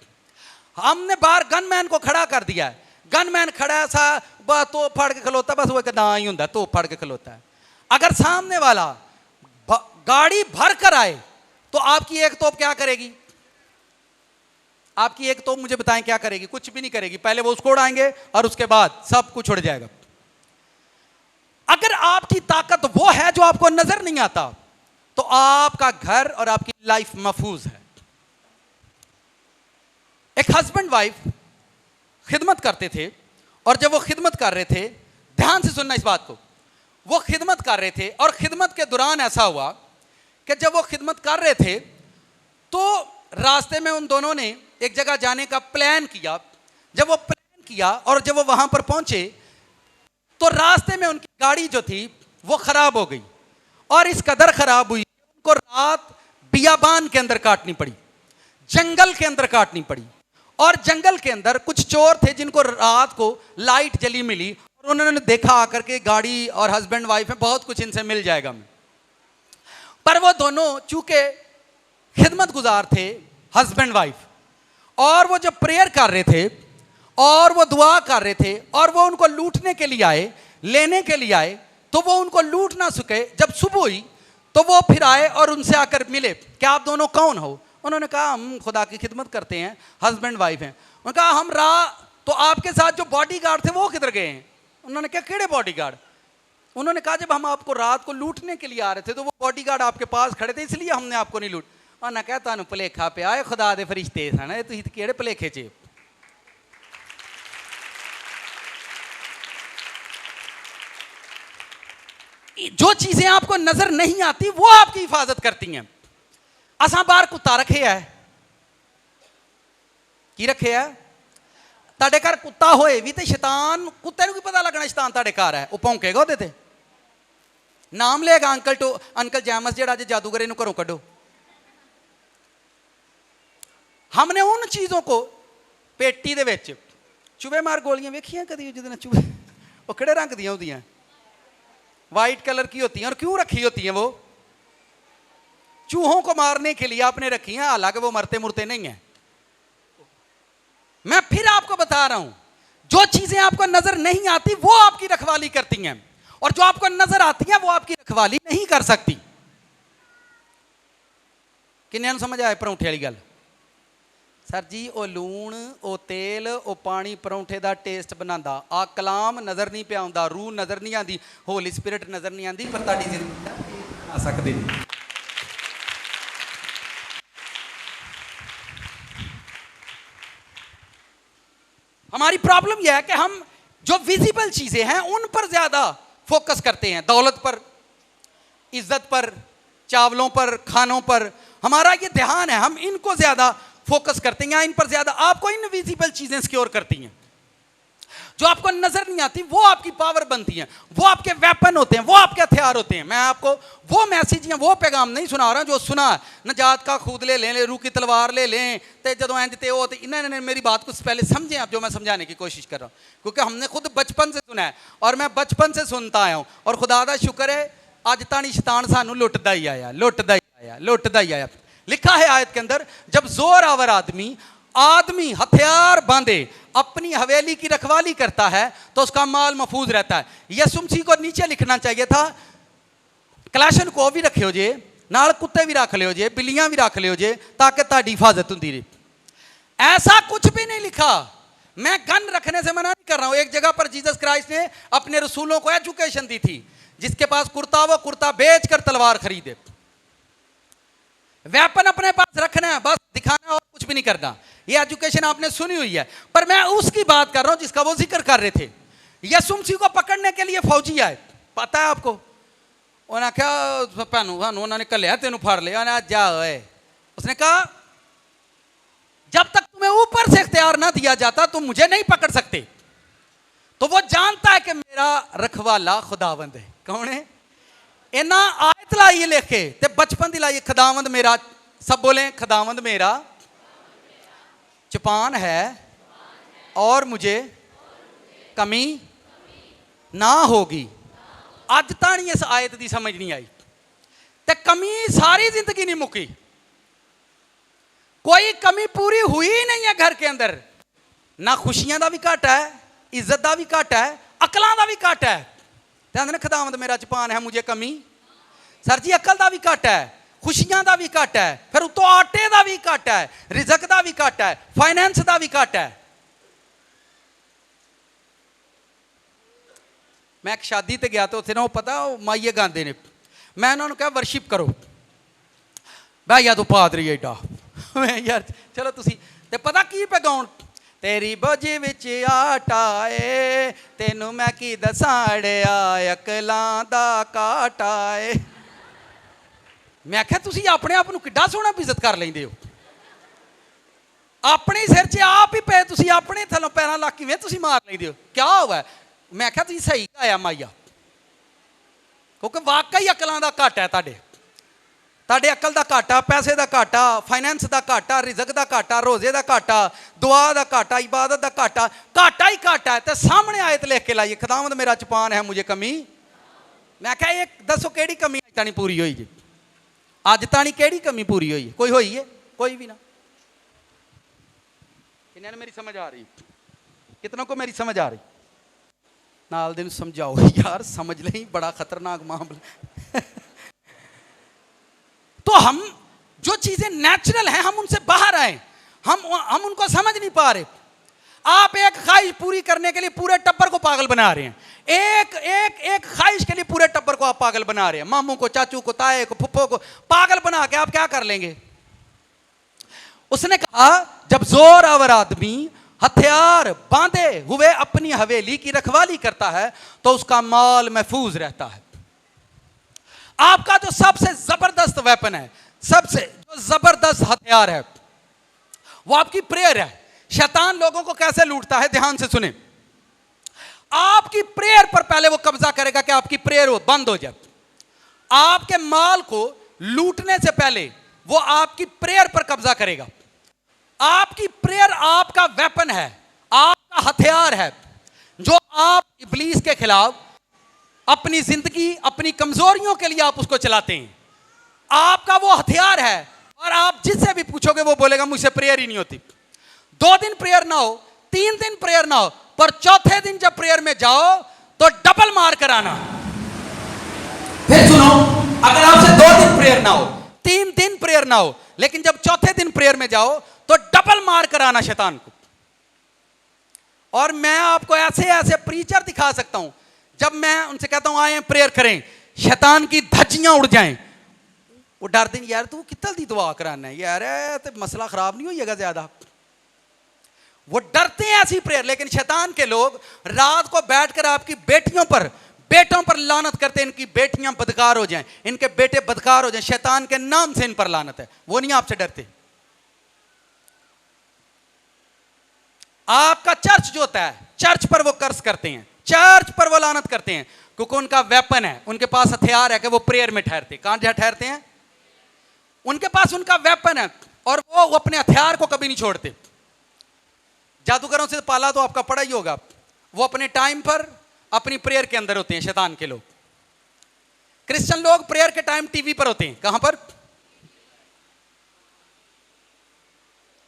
हमने बाहर गनमैन को खड़ा कर दिया है, गनमैन खड़ा सा तो फाड़ के खलोता, बस वो एक ना ही होता, तो फाड़ के खलोता है। अगर सामने वाला गाड़ी भर कर आए तो आपकी एक तोप क्या करेगी? आपकी एक तोप मुझे बताएं क्या करेगी? कुछ भी नहीं करेगी। पहले वो उसको उड़ाएंगे और उसके बाद सब कुछ उड़ जाएगा। अगर आपकी ताकत वो है जो आपको नजर नहीं आता, तो आपका घर और आपकी लाइफ महफूज है। एक हस्बैंड वाइफ खिदमत करते थे, और जब वो खिदमत कर रहे थे, ध्यान से सुनना इस बात को, वो खिदमत कर रहे थे और खिदमत के दौरान ऐसा हुआ कि जब वो खिदमत कर रहे थे तो रास्ते में उन दोनों ने एक जगह जाने का प्लान किया। जब वो प्लान किया और जब वो वहां पर पहुंचे तो रास्ते में उनकी गाड़ी जो थी वो खराब हो गई, और इस कदर खराब हुई उनको रात बियाबान के अंदर काटनी पड़ी, जंगल के अंदर काटनी पड़ी। और जंगल के अंदर कुछ चोर थे जिनको रात को लाइट जली मिली, और उन्होंने देखा आकर के गाड़ी, और हस्बैंड वाइफ है, बहुत कुछ इनसे मिल जाएगा। पर वो दोनों चूंकि खिदमत गुजार थे, हस्बैंड वाइफ, और वो जब प्रेयर कर रहे थे और वो दुआ कर रहे थे और वो उनको लूटने के लिए आए, लेने के लिए आए, तो वो उनको लूट ना सके। जब सुबह हुई तो वो फिर आए और उनसे आकर मिले, क्या आप दोनों कौन हो? उन्होंने कहा हम खुदा की खिदमत करते हैं, हस्बैंड वाइफ हैं। उन्होंने कहा हम तो आपके साथ जो बॉडीगार्ड थे वो किधर गए हैं? उन्होंने कहा केड़े बॉडीगार्ड? उन्होंने कहा जब हम आपको रात को लूटने के लिए आ रहे थे तो वो बॉडीगार्ड आपके पास खड़े थे, इसलिए हमने आपको नहीं लूट। उन्होंने कहा तुहानू भुलेखा पिया है, खुदा दे फरिश्ते सन, तुसीं केड़े भुलेखे च? जो चीजें आपको नजर नहीं आती वो आपकी हिफाजत करती हैं। असा बाहर कुत्ता रखे है, की रखे है? ताड़े घर कुत्ता होए भी तो शैतान, कुत्ते को पता लगना शैतान ताड़े घर है, वो भौंकेगा ओहदे ते, नाम लेगा अंकल जैमस जेड़ा जे जादूगर, इनू घरों कड्डो। हमने उन चीजों को पेटी दे विच चूहे मार गोलियां वेखियां कदी? जिहदे नाल चूहे, वो किहड़े रंग दियां होंदियां? वाइट कलर की होती हैं। और क्यों रखी होती हैं? वो चूहों को मारने के लिए आपने रखी हैं, हालांकि वो मरते मुरते नहीं हैं। मैं फिर आपको बता रहा हूं, जो चीजें आपको नजर नहीं आती वो आपकी रखवाली करती हैं, और जो आपको नजर आती हैं वो आपकी रखवाली नहीं कर सकती। किन्ने नूं समझ आए परौंठे वाली गल? सर जी वो लूण, वो तेल, वो पानी परौंठे का टेस्ट बनाता, आ कलाम नज़र नहीं पिया आउंदा, रूह नज़र नहीं आती, होली स्पिरिट नज़र नहीं आती, पर तुहाडी जिंदगी आ सकदी नहीं। हमारी प्रॉब्लम यह है कि हम जो विजिबल चीजें हैं उन पर ज्यादा फोकस करते हैं, दौलत पर, इज्जत पर, चावलों पर, खानों पर हमारा ये ध्यान है, हम इनको ज्यादा फोकस करते हैं, इन पर ज्यादा। आपको इनविजिबल चीजें सिक्योर करती हैं, जो आपको नजर नहीं आती वो आपकी पावर बनती हैं, वो आपके वेपन होते हैं, वो आपके हथियार होते हैं। मैं आपको वो मैसेज या वो पैगाम नहीं सुना रहा जो सुना नजात का खूद ले लें, रूह की तलवार ले लें, तो जदों इंज ते वो, इन्होंने मेरी बात को पहले समझें आप, जो मैं समझाने की कोशिश कर रहा हूँ, क्योंकि हमने खुद बचपन से सुना है और मैं बचपन से सुनता आया हूँ, और खुदा का शुक्र है अज ताणी शैतान सानू लुटदा ही आया, लुटदा ही आया, लुटदा ही आया। लिखा है आयत के अंदर, जब जोर आवर आदमी हथियार बांधे अपनी हवेली की रखवाली करता है तो उसका माल महफूज रहता है। यीशु मसीह को नीचे लिखना चाहिए था, कलाशन को भी रखे हो जे, नाल कुत्ते भी रख लियो जे, बिल्लियां भी रख लियो जे, ताकि ताड़ी हिफाजत होती रही। ऐसा कुछ भी नहीं लिखा। मैं गन रखने से मना नहीं कर रहा हूं। एक जगह पर जीसस क्राइस्ट ने अपने रसूलों को एजुकेशन दी थी, जिसके पास कुर्ता वो कुर्ता बेच कर तलवार खरीदे। वेपन अपने पास रखना है, बस दिखाना और कुछ भी नहीं करना। ये एजुकेशन आपने सुनी हुई है, पर मैं उसकी बात कर रहा हूं जिसका वो जिक्र कर रहे थे। यीशु मसीह को पकड़ने के लिए फौजी आए, पता है आपको? उन्होंने कहा भैनू सानू उन्होंने कलिया तेन फड़ लिया, जा ओए। उसने कहा जब तक तुम्हें ऊपर से इख्तियार ना दिया जाता तुम मुझे नहीं पकड़ सकते। तो वो जानता है कि मेरा रखवाला खुदावंद है। कौन है? इन्ना आयत लाई लेखे ते बचपन दी लाई, खुदावंद मेरा, सब बोले खुदावंद मेरा चपान है और मुझे कमी ना होगी। अज ताणी इस आयत की समझ नहीं आई, ते कमी सारी जिंदगी नहीं मुकी, कोई कमी पूरी हुई नहीं है घर के अंदर। ना खुशियां का भी घट है, इज्जत का भी घट है, अकलों का भी घट है। खुदावंद मेरा चपान है मुझे कमी। सर जी अकल का भी घट है, खुशियां का भी घट है, फिर उतो आटे का भी घट है, रिजक का भी घट है, फाइनेंस का भी घट है। मैं एक शादी ते गया तो उत्थे ना वो पता माइये गांदे ने, मैं उन्होंने कहा वर्शिप करो, भैया तो पादरी एडा। मैं यार चलो तुसी ते पता की पे गाउन, तेरी बोझी विच आटा है तेनू मैं की दसाड़िया अकलां दा काटा है। मैं आख्या तुसी अपने आप नूं किड्डा सोहना बेइज्जत कर लैंदे हो। अपने सिर 'ਚ आप ही पे ਤੁਸੀਂ ਆਪਣੇ ਥੱਲੋਂ ਪੈਰਾਂ ਲਾ ਕਿਵੇਂ ਤੁਸੀਂ ਮਾਰ ਲੈਂਦੇ ਹੋ क्या हुआ मैं क्या ਤੁਸੀਂ सही गाया माइया क्योंकि वाकई अकलों का घाटा है ਤੁਹਾਡੇ अकल का घाटा पैसे का घाटा फाइनेंस का घाटा रिजक का घाटा रोजे का घाटा दुआ का घाटा इबादत का घाटा ही घाटा है तो सामने आयत लिख के लाइए खुदावंद मेरा चौपान है मुझे कमी मैं क्या एक दसो केड़ी कमी अज ताणी पूरी हुई जी अज ताणी केड़ी कमी पूरी हुई है कोई है कोई भी ना इन्हें मेरी समझ आ रही कितनों को मेरी समझ आ रही नाल दिन समझाओ यार समझ ले बड़ा खतरनाक मामला तो हम जो चीजें नेचुरल हैं हम उनसे बाहर आए हम उनको समझ नहीं पा रहे आप एक ख्वाहिश पूरी करने के लिए पूरे टब्बर को पागल बना रहे हैं एक ख्वाहिश के लिए पूरे टब्बर को आप पागल बना रहे हैं मामू को चाचू को ताए को फुप्पो को पागल बना के आप क्या कर लेंगे उसने कहा जब जोर आवर आदमी हथियार बांधे हुए अपनी हवेली की रखवाली करता है तो उसका माल महफूज रहता है आपका जो सबसे जबरदस्त वेपन है सबसे जो जबरदस्त हथियार है वो आपकी प्रेयर है शैतान लोगों को कैसे लूटता है ध्यान से सुने आपकी प्रेयर पर पहले वो कब्जा करेगा कि आपकी प्रेयर हो बंद हो जाए आपके माल को लूटने से पहले वो आपकी प्रेयर पर कब्जा करेगा आपकी प्रेयर आपका वेपन है आपका हथियार है जो आप इब्लीस के खिलाफ अपनी जिंदगी अपनी कमजोरियों के लिए आप उसको चलाते हैं आपका वो हथियार है और आप जिससे भी पूछोगे वो बोलेगा मुझसे प्रेयर ही नहीं होती 2 दिन प्रेयर ना हो 3 दिन प्रेयर ना हो पर चौथे दिन जब प्रेयर में जाओ तो डबल मार कर आना फिर सुनो अगर आपसे 2 दिन प्रेयर ना हो 3 दिन प्रेयर ना हो लेकिन जब चौथे दिन प्रेयर में जाओ तो डबल मार कर आना शैतान को और मैं आपको ऐसे ऐसे प्रीचर दिखा सकता हूं जब मैं उनसे कहता हूं आए प्रेयर करें शैतान की धज्जियां उड़ जाएं वो डर दिन यार तू कितना दी दुआ कराना है यार तो मसला खराब नहीं होगा ज्यादा वो डरते हैं ऐसी प्रेयर लेकिन शैतान के लोग रात को बैठकर आपकी बेटों पर लानत करते हैं इनकी बेटियां बदकार हो जाएं इनके बेटे बदकार हो जाएं शैतान के नाम से इन पर लानत है वो नहीं आपसे डरते आपका चर्च जो होता है चर्च पर वो कर्ज करते हैं चर्च पर वो लानत करते हैं क्योंकि उनका वेपन है उनके पास हथियार है कि वो प्रेयर में ठहरते कहां ठहरते हैं उनके पास उनका वेपन है और वो अपने हथियार को कभी नहीं छोड़ते जादूगरों से पाला तो आपका पड़ा ही होगा वो अपने टाइम पर अपनी प्रेयर के अंदर होते हैं शैतान के लोग क्रिश्चियन लोग प्रेयर के टाइम टीवी पर होते हैं कहां पर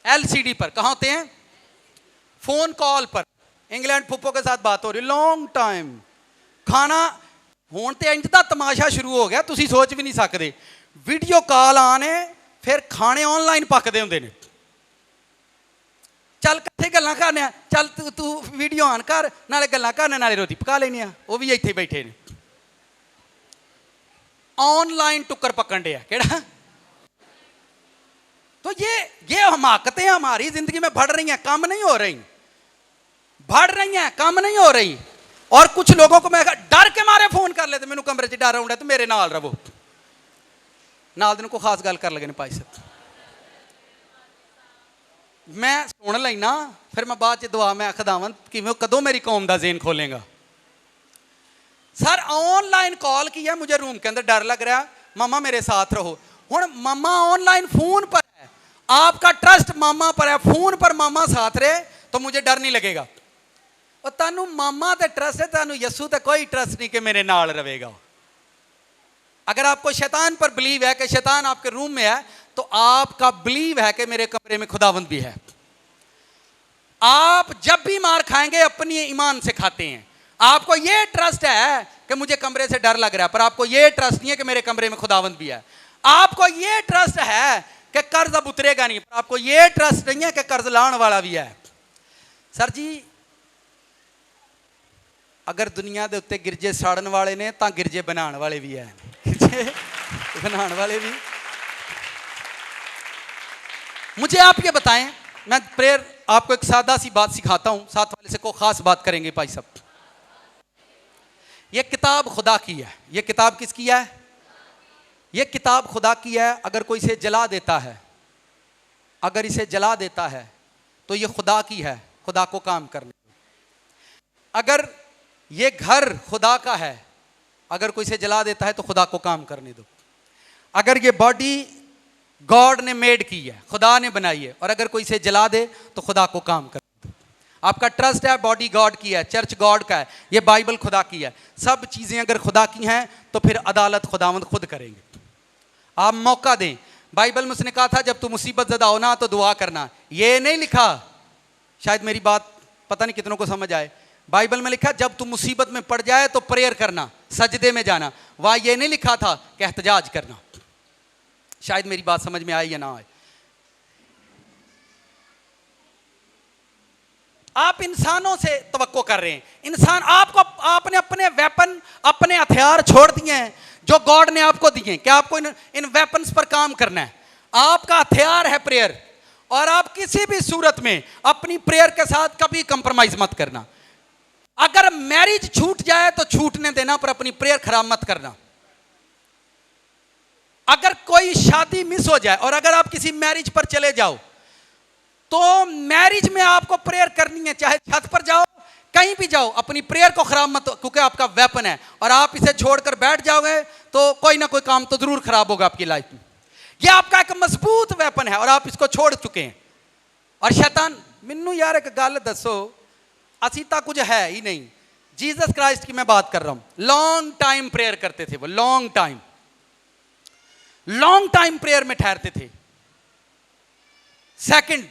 एलसीडी पर कहां होते हैं फोन कॉल पर इंग्लैंड फुप्पो के साथ बात हो रही लॉन्ग टाइम खाना होने ते इंज दा तमाशा शुरू हो गया तुसी सोच भी नहीं सकते वीडियो कॉल आने फिर खाने ऑनलाइन पकते होंगे ने चल कट्ठे गल्लां करने चल तू वीडियो ऑन कर नाले गल्लां करने नाले रोटी पका लेने वो भी इत्थे बैठे ने ऑनलाइन टुक्कर पकड़ दिया केड़ा तो ये हमाकतें हमारी जिंदगी में बढ़ रही हैं कम नहीं हो रही बढ़ रही हैं कम नहीं हो रही और कुछ लोगों को मैं डर के मारे फोन कर लेते मैनू कमरे च डर आउंदा तो मेरे नाल रवो नाल दिन को खास गल कर लगे पाई सकते मैं सुन लेना फिर मैं बाद च दुआ मैं खुदावंद कि कदों मेरी कौम का ज़हन खोलेगा सर ऑनलाइन कॉल किया मुझे रूम के अंदर डर लग रहा मामा मेरे साथ रहो हुण मामा ऑनलाइन फोन पर है आपका ट्रस्ट मामा पर है फोन पर मामा साथ रहे तो मुझे डर नहीं लगेगा और तानू मामा ते ट्रस्ट है तानू यसू ते कोई ट्रस्ट नहीं कि मेरे नाल रहेगा अगर आपको शैतान पर बिलीव है कि शैतान आपके रूम में है तो आपका बिलीव है कि मेरे कमरे में खुदावंद भी है आप जब भी मार खाएंगे अपनी ईमान से खाते हैं आपको ये ट्रस्ट है कि मुझे कमरे से डर लग रहा है पर आपको ये ट्रस्ट नहीं है कि मेरे कमरे में खुदावंद भी है आपको ये ट्रस्ट है कि कर्ज अब उतरेगा नहीं पर आपको ये ट्रस्ट नहीं है कि कर्ज लाने वाला भी है सर जी अगर दुनिया के उत्ते गिरजे साड़न वाले ने तो गिरजे बनाने वाले भी है गिरजे बनाने वाले भी मुझे आप ये बताएं मैं प्रेयर आपको एक सादा सी बात सिखाता हूं साथ वाले से को खास बात करेंगे भाई साहब ये किताब खुदा की है ये किताब किसकी है ये किताब खुदा की है अगर कोई इसे जला देता है अगर इसे जला देता है तो ये खुदा की है, खुदा को काम करने दो। अगर ये घर खुदा का है, अगर कोई इसे जला देता है तो खुदा को काम करने दो। अगर ये बॉडी गॉड ने मेड की है, खुदा ने बनाई है, और अगर कोई इसे जला दे तो खुदा को काम करने दो। आपका ट्रस्ट है, बॉडी गॉड की है, चर्च गॉड का है, ये बाइबल खुदा की है। सब चीजें अगर खुदा की हैं तो फिर अदालत खुदावंद खुद करेंगे। आप मौका दें। बाइबल में उसने कहा था जब तू मुसीबत ज़दा हो ना तो दुआ करना। ये नहीं लिखा, शायद मेरी बात पता नहीं कितनों को समझ आए, बाइबल में लिखा जब तू मुसीबत में पड़ जाए तो प्रेयर करना, सजदे में जाना। वहां ये नहीं लिखा था कि एहतजाज करना। शायद मेरी बात समझ में आई या ना आए। आप इंसानों से तवक्को कर रहे हैं। इंसान आपको, आपने अपने वेपन, अपने हथियार छोड़ दिए हैं जो गॉड ने आपको दिए। क्या आपको इन वेपन्स पर काम करना है? आपका हथियार है प्रेयर, और आप किसी भी सूरत में अपनी प्रेयर के साथ कभी कंप्रोमाइज मत करना। अगर मैरिज छूट जाए तो छूटने देना, पर अपनी प्रेयर खराब मत करना। अगर कोई शादी मिस हो जाए और अगर आप किसी मैरिज पर चले जाओ तो मैरिज में आपको प्रेयर करनी है, चाहे छत पर जाओ, कहीं भी जाओ, अपनी प्रेयर को खराब मत, क्योंकि आपका वेपन है। और आप इसे छोड़कर बैठ जाओगे तो कोई ना कोई काम तो जरूर खराब होगा आपकी लाइफ में। यह आपका एक मजबूत वेपन है और आप इसको छोड़ चुके हैं। और शैतान, मिन्नू यार एक गल दसो, असी तो कुछ है ही नहीं। जीसस क्राइस्ट की मैं बात कर रहा हूं। लॉन्ग टाइम प्रेयर करते थे वो, लॉन्ग टाइम प्रेयर में ठहरते थे। सेकंड,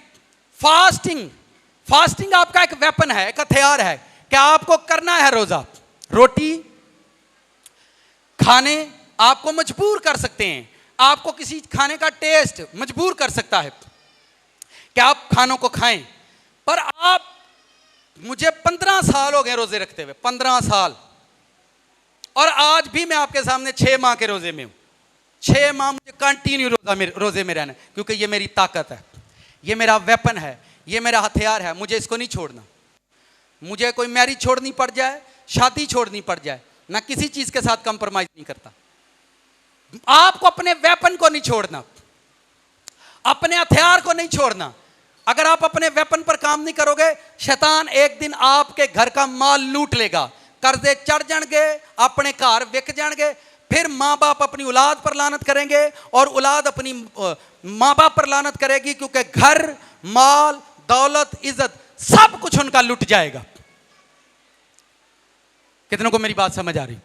फास्टिंग आपका एक वेपन है, एक हथियार है। क्या आपको करना है रोजा? रोटी खाने आपको मजबूर कर सकते हैं, आपको किसी खाने का टेस्ट मजबूर कर सकता है कि आप खानों को खाएं। पर आप, मुझे 15 साल हो गए रोजे रखते हुए, 15 साल, और आज भी मैं आपके सामने 6 माह के रोजे में हूं। 6 माह मुझे कंटिन्यू रोजे में रहना, क्योंकि ये मेरी ताकत है, ये मेरा वेपन है, ये मेरा हथियार है। मुझे इसको नहीं छोड़ना। मुझे कोई मैरिज छोड़नी पड़ जाए, शादी छोड़नी पड़ जाए, मैं किसी चीज के साथ कंप्रोमाइज नहीं करता। आपको अपने वेपन को नहीं छोड़ना, अपने हथियार को नहीं छोड़ना। अगर आप अपने वेपन पर काम नहीं करोगे, शैतान एक दिन आपके घर का माल लूट लेगा, कर्जे चढ़ जाएंगे, अपने घर विक जाएंगे, फिर माँ बाप अपनी औलाद पर लानत करेंगे और औलाद अपनी माँ बाप पर लानत करेगी, क्योंकि घर, माल, दौलत, इज्जत सब कुछ उनका लुट जाएगा। कितनों को मेरी बात समझ आ रही?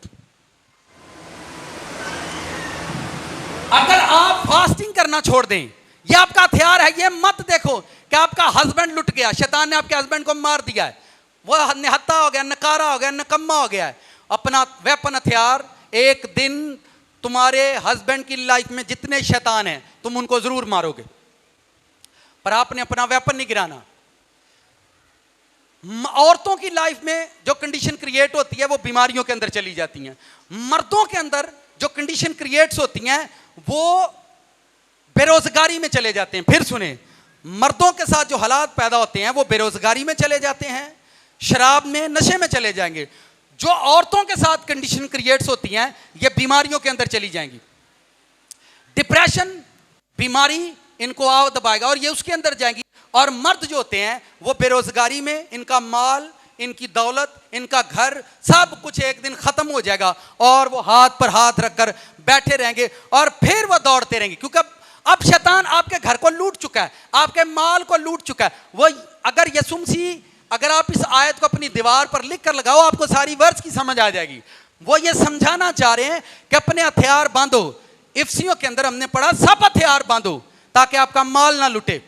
अगर आप फास्टिंग करना छोड़ दें, यह आपका हथियार है। यह मत देखो कि आपका हस्बैंड लुट गया, शैतान ने आपके हस्बैंड को मार दिया है, वह निहत्ता हो गया, नकारा हो गया, नकम्मा हो गया है। अपना वेपन, हथियार, एक दिन तुम्हारे हस्बैंड की लाइफ में जितने शैतान हैं तुम उनको जरूर मारोगे, पर आपने अपना वेपन नहीं गिराना। औरतों की लाइफ में जो कंडीशन क्रिएट होती है वो बीमारियों के अंदर चली जाती हैं। मर्दों के अंदर जो कंडीशन क्रिएट्स होती हैं वो बेरोजगारी में चले जाते हैं। फिर सुने, मर्दों के साथ जो हालात पैदा होते हैं वो बेरोजगारी में चले जाते हैं, शराब में, नशे में चले जाएंगे। जो औरतों के साथ कंडीशन क्रिएट्स होती हैं ये बीमारियों के अंदर चली जाएंगी। डिप्रेशन बीमारी इनको आओ दबाएगा और ये उसके अंदर जाएंगी। और मर्द जो होते हैं वो बेरोजगारी में, इनका माल, इनकी दौलत, इनका घर, सब कुछ एक दिन खत्म हो जाएगा और वो हाथ पर हाथ रखकर बैठे रहेंगे और फिर वो दौड़ते रहेंगे, क्योंकि अब शैतान आपके घर को लूट चुका है, आपके माल को लूट चुका है। वो अगर यीशु मसीह, अगर आप इस आयत को अपनी दीवार पर लिख कर लगाओ, आपको सारी वर्ष की समझ आ जाएगी। वो ये समझाना चाह रहे हैं कि अपने हथियार बांधो। इफिसियों के अंदर हमने पढ़ा, सब हथियार बांधो ताकि आपका माल ना लुटे।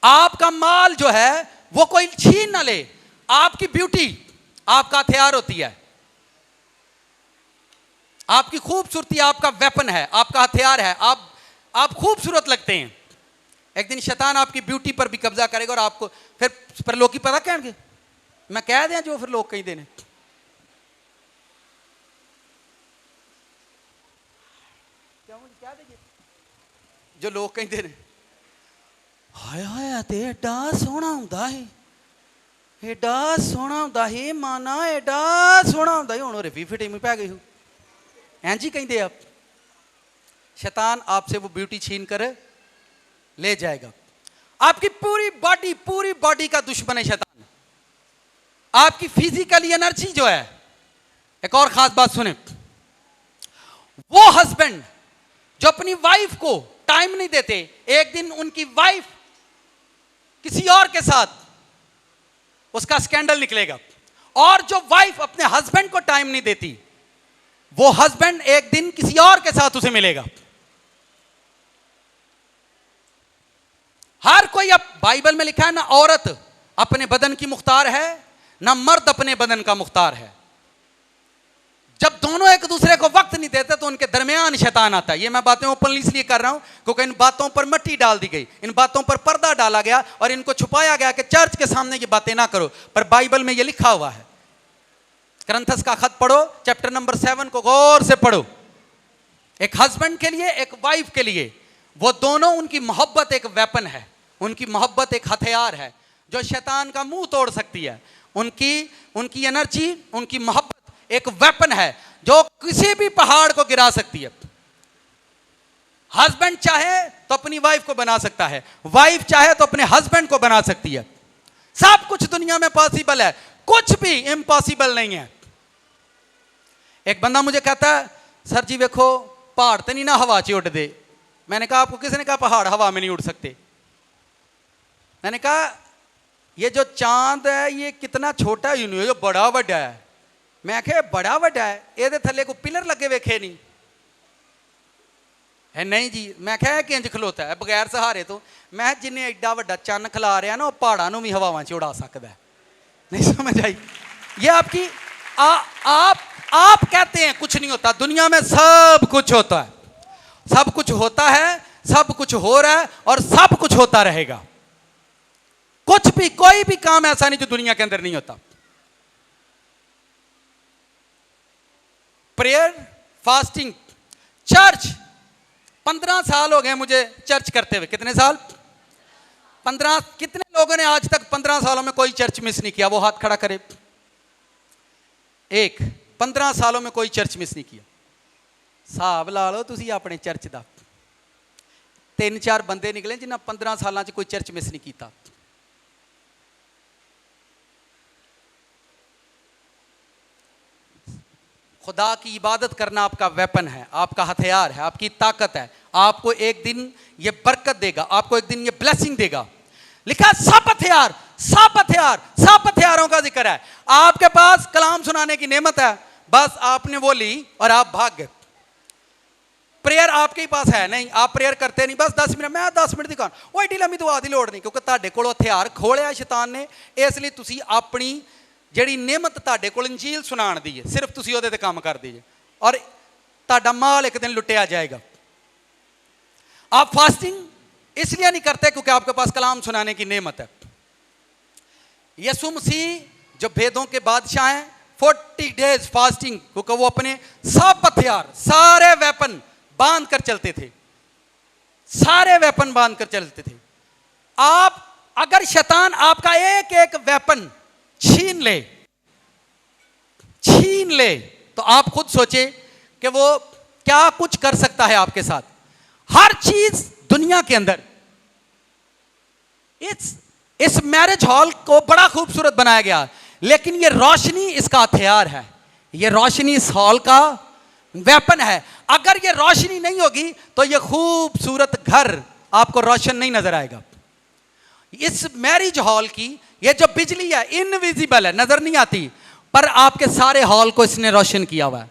आपका माल जो है वो कोई छीन ना ले। आपकी ब्यूटी आपका हथियार होती है, आपकी खूबसूरती आपका वेपन है, आपका हथियार है। आप खूबसूरत लगते हैं। एक दिन शैतान आपकी ब्यूटी पर भी कब्जा करेगा और आपको फिर लोग की पता कहेंगे, मैं कह दें जो फिर लोग कहीं देने, क्या देंगे जो लोग कहीं देने, हाय हाय ते एडा सोहना हुंदा है, एडा सोहना हुंदा है, माना एडा सोहना हुंदा है, हुण ओरे भी फिटे में पै गई हो, इंज ही कहते आप। शैतान आपसे वो ब्यूटी छीन कर ले जाएगा। आपकी पूरी बॉडी का दुश्मन है शैतान। आपकी फिजिकली एनर्जी जो है, एक और खास बात सुने, वो हस्बैंड जो अपनी वाइफ को टाइम नहीं देते, एक दिन उनकी वाइफ किसी और के साथ, उसका स्कैंडल निकलेगा। और जो वाइफ अपने हस्बैंड को टाइम नहीं देती, वो हस्बैंड एक दिन किसी और के साथ उसे मिलेगा। हर कोई, अब बाइबल में लिखा है ना औरत अपने बदन की मुख्तार है, ना मर्द अपने बदन का मुख्तार है। जब दोनों एक दूसरे को वक्त नहीं देते तो उनके दरमियान शैतान आता है। ये मैं बातें ओपनली इसलिए कर रहा हूं क्योंकि इन बातों पर मिट्टी डाल दी गई, इन बातों पर पर्दा डाला गया और इनको छुपाया गया कि चर्च के सामने ये बातें ना करो, पर बाइबल में ये लिखा हुआ है। करंथस का खत पढ़ो, चैप्टर नंबर 7 को गौर से पढ़ो। एक हस्बैंड के लिए, एक वाइफ के लिए, वो दोनों, उनकी मोहब्बत एक वेपन है, उनकी मोहब्बत एक हथियार है जो शैतान का मुंह तोड़ सकती है। उनकी एनर्जी, उनकी मोहब्बत एक वेपन है जो किसी भी पहाड़ को गिरा सकती है। हस्बैंड चाहे तो अपनी वाइफ को बना सकता है, वाइफ चाहे तो अपने हस्बैंड को बना सकती है। सब कुछ दुनिया में पॉसिबल है, कुछ भी इम्पॉसिबल नहीं है। एक बंदा मुझे कहता है, सर जी देखो पहाड़ तो नहीं ना हवा च उड़ दे। मैंने कहा आपको किसने कहा पहाड़ हवा में नहीं उड़ सकते? मैंने कहा ये जो चांद है ये कितना छोटा ही नहीं है, जो बड़ा बड़ा है। मैं कहा बड़ा बड़ा है, ये थले को पिलर लगे वेखे नहीं है? नहीं जी। मैं कहा किंज खलोता है बगैर सहारे तो? मैं जिन्हें एडा वड्डा चन्न खिला रहा ना, वो पहाड़ों भी हवावां च उड़ा सकता है। नहीं समझ आई? ये आपकी आप कहते हैं कुछ नहीं होता, दुनिया में सब कुछ होता है, सब कुछ होता है, सब कुछ हो रहा है और सब कुछ होता रहेगा। कुछ भी, कोई भी काम ऐसा नहीं जो दुनिया के अंदर नहीं होता। प्रेयर, फास्टिंग, चर्च, 15 साल हो गए मुझे चर्च करते हुए। कितने साल? 15। कितने लोगों ने आज तक 15 सालों में कोई चर्च मिस नहीं किया? वो हाथ खड़ा करे। एक 15 सालों में कोई चर्च मिस नहीं किया। हिसाब ला लो तुसी अपने चर्च का। 3-4 बंदे निकले जिन्हें 15 सालों कोई चर्च मिस नहीं किया। खुदा की इबादत करना आपका वेपन है, आपका हथियार है, आपकी ताकत है। आपको एक दिन ये बरकत देगा, आपको एक दिन ये ब्लेसिंग देगा। लिखा सब हथियार, सब हथियार, सब हथियारों का जिक्र है। आपके पास कलाम सुनाने की नेमत है, बस आपने वो ली और आप भाग गए। प्रेयर आपके ही पास है नहीं, आप प्रेयर करते नहीं, बस 10 मिनट, मैं 10 मिनट की कौन वो एडी लंबी दुआ की लोड़ नहीं, क्योंकि तुहाडे कोल हथियार खोलिया शैतान ने। इसलिए तुसी अपनी ਜਿਹੜੀ ਨਿਮਤ ਤੁਹਾਡੇ ਕੋਲ ਇੰਜੀਲ ਸੁਣਾਉਣ ਦੀ ਹੈ, ਸਿਰਫ ਤੁਸੀਂ ਉਹਦੇ ਤੇ ਕੰਮ ਕਰਦੇ ਜੇ ਔਰ ਤੁਹਾਡਾ ਮਾਲ एक दिन लुटिया जाएगा। आप फास्टिंग इसलिए नहीं करते क्योंकि आपके पास कलाम सुनाने की नेमत है। यीशु मसीह जो भेदों के बादशाह हैं, 40 डेज फास्टिंग, क्योंकि वो अपने सब हथियार, सारे वेपन बांध कर चलते थे, सारे वेपन बांध कर चलते थे। आप अगर शैतान आपका एक एक वेपन छीन ले तो आप खुद सोचे कि वो क्या कुछ कर सकता है आपके साथ। हर चीज दुनिया के अंदर, इस मैरिज हॉल को बड़ा खूबसूरत बनाया गया, लेकिन ये रोशनी इसका हथियार है, ये रोशनी इस हॉल का वेपन है। अगर ये रोशनी नहीं होगी तो ये खूबसूरत घर आपको रोशन नहीं नजर आएगा। इस मैरिज हॉल की ये जो बिजली है इनविजिबल है, नजर नहीं आती, पर आपके सारे हॉल को इसने रोशन किया हुआ है।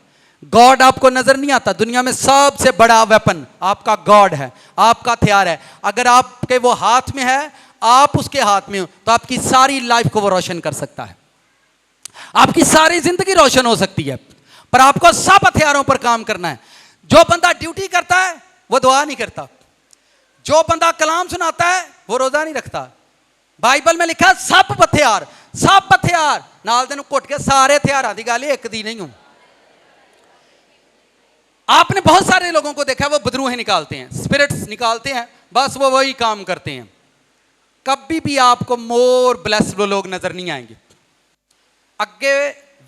गॉड आपको नजर नहीं आता। दुनिया में सबसे बड़ा वेपन आपका गॉड है, आपका हथियार है। अगर आपके वो हाथ में है, आप उसके हाथ में हो, तो आपकी सारी लाइफ को वो रोशन कर सकता है, आपकी सारी जिंदगी रोशन हो सकती है। पर आपको सब हथियारों पर काम करना है। जो बंदा ड्यूटी करता है वो दुआ नहीं करता, जो बंदा कलाम सुनाता है वो रोजा नहीं रखता। बाइबल में लिखा सब हथियार, सब हथियार नाल दे नूं घुट के सारे हथियारों की गल एक दी नहीं हो। आपने बहुत सारे लोगों को देखा, वो बदरूहें निकालते हैं, स्पिरिट्स निकालते हैं, बस वो वही काम करते हैं। कभी भी आपको मोर ब्लेस्ड वो लोग नजर नहीं आएंगे, अगे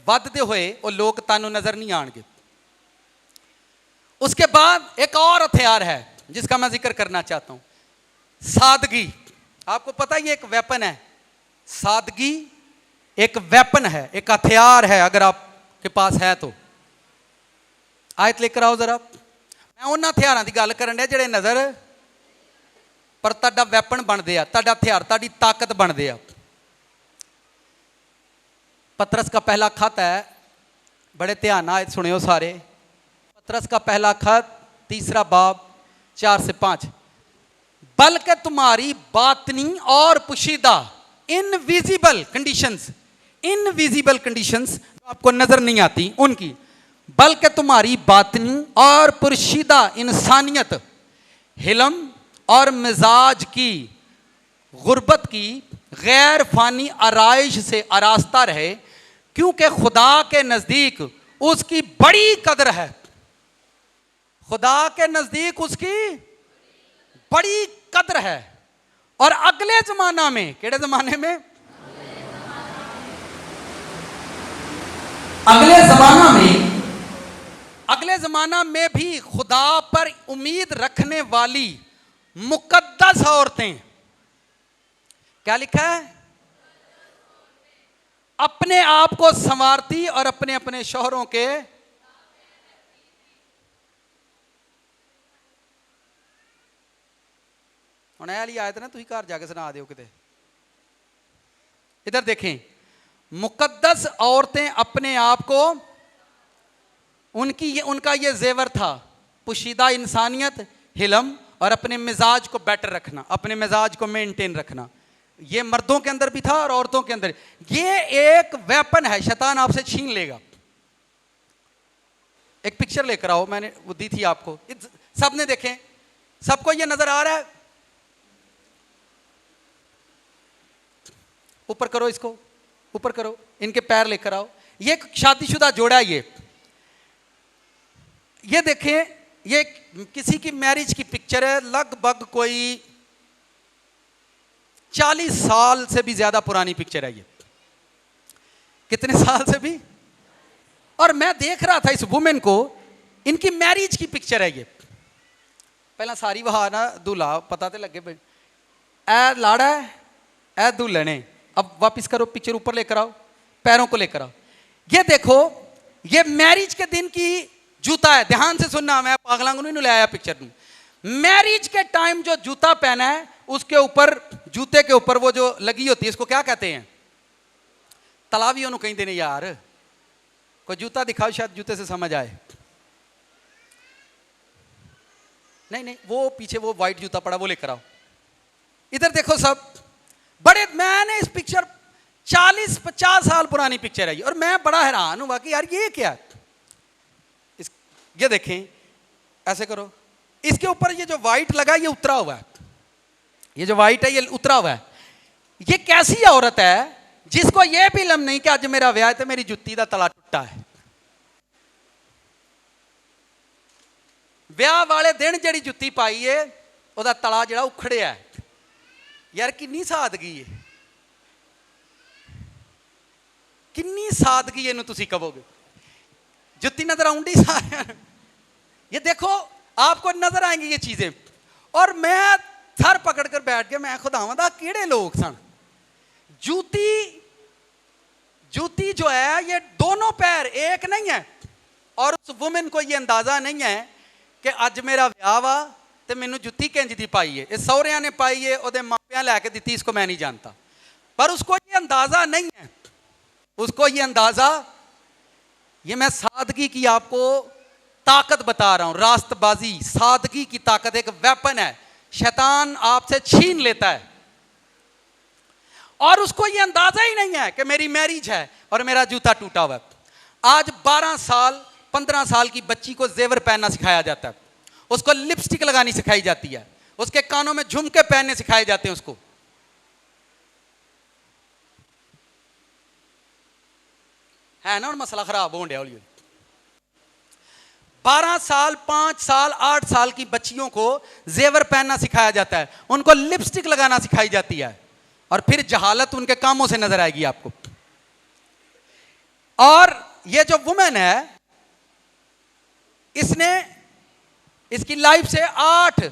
बढ़ते हुए वो लोग तानू नजर नहीं आएंगे। उसके बाद एक और हथियार है जिसका मैं जिक्र करना चाहता हूं, सादगी। आपको पता ही एक वेपन है, सादगी एक वेपन है, एक हथियार है, अगर आपके पास है तो। आयत लेकर आओ जरा। मैं उन हथियारों की गल करन डया जिहड़े नज़र पर तुहाडा वैपन बनते हैं, तुहाडा हथियार, तुहाडी ताकत बनते हैं। पतरस का पहला खत है, बड़े ध्यान आयत सुनियो सारे। पतरस का पहला खत 3 बाब 4 से 5। बल्कि तुम्हारी बातनी और पुशीदा इनविजिबल कंडीशंस, इनविजिबल कंडीशंस जो आपको नजर नहीं आती उनकी, बल्कि तुम्हारी बातनी और पुशीदा इंसानियत हिलम और मिजाज की गुर्बत की गैर फानी आराइश से आरास्ता रहे, क्योंकि खुदा के नजदीक उसकी बड़ी कदर है। खुदा के नजदीक उसकी बड़ी कदर है। और अगले जमाना में, केड़े जमाने में? अगले जमाना में भी खुदा पर उम्मीद रखने वाली मुकद्दस औरतें, क्या लिखा है? अपने आप को संवारती और अपने अपने शौहरों के वाली आयत ना, तुम घर जाके सुना दो किते। इधर देखें, मुकद्दस औरतें अपने आप को, उनका ये जेवर था, पुशीदा इंसानियत, हिलम और अपने मिजाज को बेटर रखना, अपने मिजाज को मेंटेन रखना। ये मर्दों के अंदर भी था और औरतों के अंदर। ये एक वेपन है, शैतान आपसे छीन लेगा। एक पिक्चर लेकर आओ, मैंने वो दी थी आपको, सबने देखें, सबको ये नजर आ रहा है? ऊपर करो इसको, ऊपर करो, इनके पैर लेकर आओ। ये एक शादीशुदा जोड़ा है। ये देखें, ये किसी की मैरिज की पिक्चर है, लगभग कोई 40 साल से भी ज्यादा पुरानी पिक्चर है ये। कितने साल से भी? और मैं देख रहा था इस वुमेन को, इनकी मैरिज की पिक्चर है ये। पहला सारी वहा ना दूल्हा पता तो लगे, ए लाड़ा है, ए दूल्हे ने। अब वापस करो पिक्चर, ऊपर लेकर आओ, पैरों को लेकर आओ। ये देखो, ये मैरिज के दिन की जूता है। ध्यान से सुनना, मैं पागलांग नहीं ले आया पिक्चर में। मैरिज के टाइम जो जूता पहना है, उसके ऊपर, जूते के ऊपर वो जो लगी होती है, इसको क्या कहते हैं? तलावी उन्होंने कहीं देने यार, कोई जूता दिखाओ शायद जूते से समझ आए। नहीं, वो पीछे वो वाइट जूता पड़ा, वो लेकर आओ। इधर देखो सब, बड़े, मैंने इस पिक्चर 40-50 साल पुरानी पिक्चर है और मैं बड़ा हैरान हुआ कि यार ये क्या है। ये देखें, ऐसे करो, इसके ऊपर ये जो वाइट लगा, ये उतरा हुआ है। ये जो वाइट है, ये उतरा हुआ है। ये कैसी औरत है जिसको ये भी इल्म नहीं कि आज मेरा ब्याह है तो मेरी जुत्ती का तला टुटा है। ब्याह वाले दिन जी जुत्ती पाई है, ਉਹਦਾ तला ਜਿਹੜਾ उखड़िया है। यार किन्नी सादगी है, किन्नी सादगी इन्हू तुसी कहोगे। जुत्ती नजर आउंडी सारे, ये देखो आपको नजर आएंगी ये चीजें। और मैं सर पकड़ कर बैठ के, मैं खुदावंद दा किहड़े लोग सन। जूती जो है, ये दोनों पैर एक नहीं है। और उस वुमेन को ये अंदाजा नहीं है कि अज मेरा ब्याह वा तो मैनू जुत्ती किंज दी पाई है, ये सौहरिया ने पाई है, ਉਹਦੇ मापियां लैके दी, इसको मैं नहीं जानता। पर उसको ये अंदाजा नहीं है, उसको ये अंदाजा, ये मैं सादगी की आपको ताकत बता रहा हूं, रास्तबाजी, सादगी की ताकत एक वेपन है, शैतान आपसे छीन लेता है। और उसको ये अंदाजा ही नहीं है कि मेरी मैरिज है और मेरा जूता टूटा हुआ है। आज 12 साल 15 साल की बच्ची को जेवर पहनना सिखाया जाता है, उसको लिपस्टिक लगानी सिखाई जाती है, उसके कानों में झुमके पहनने सिखाए जाते हैं। उसको है ना, मसला खराब हो गया हौली हौली। 12 साल 5 साल 8 साल की बच्चियों को जेवर पहनना सिखाया जाता है, उनको लिपस्टिक लगाना सिखाई जाती है, और फिर जहालत उनके कामों से नजर आएगी आपको। और ये जो वुमेन है, इसने, इसकी लाइफ से 8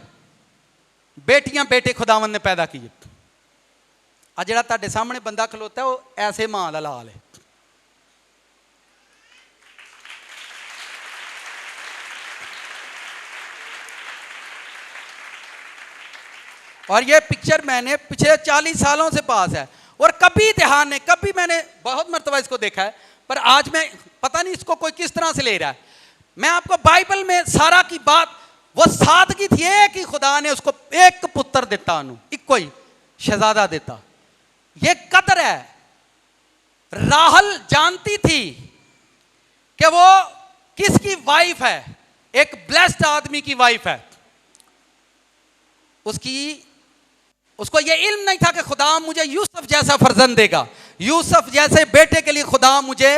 बेटियां बेटे खुदावंद ने पैदा किए। आ जिहड़ा तुहाडे सामने बंदा खलोता है वो ऐसे मां दा लाल है। और ये पिक्चर मैंने पिछले 40 सालों से पास है और कभी ध्यान नहीं, कभी मैंने बहुत मर्तबा इसको देखा है, पर आज मैं पता नहीं इसको कोई किस तरह से ले रहा है। मैं आपको बाइबल में सारा की बात वो सादगी थी, एक ही खुदा ने उसको एक पुत्र देता, इको ही शहजादा देता। ये कदर है। राहल जानती थी कि वो किसकी वाइफ है, एक ब्लेस्ड आदमी की वाइफ है। उसको ये इल्म नहीं था कि खुदा मुझे यूसुफ जैसा फर्जंद देगा, यूसुफ जैसे बेटे के लिए खुदा मुझे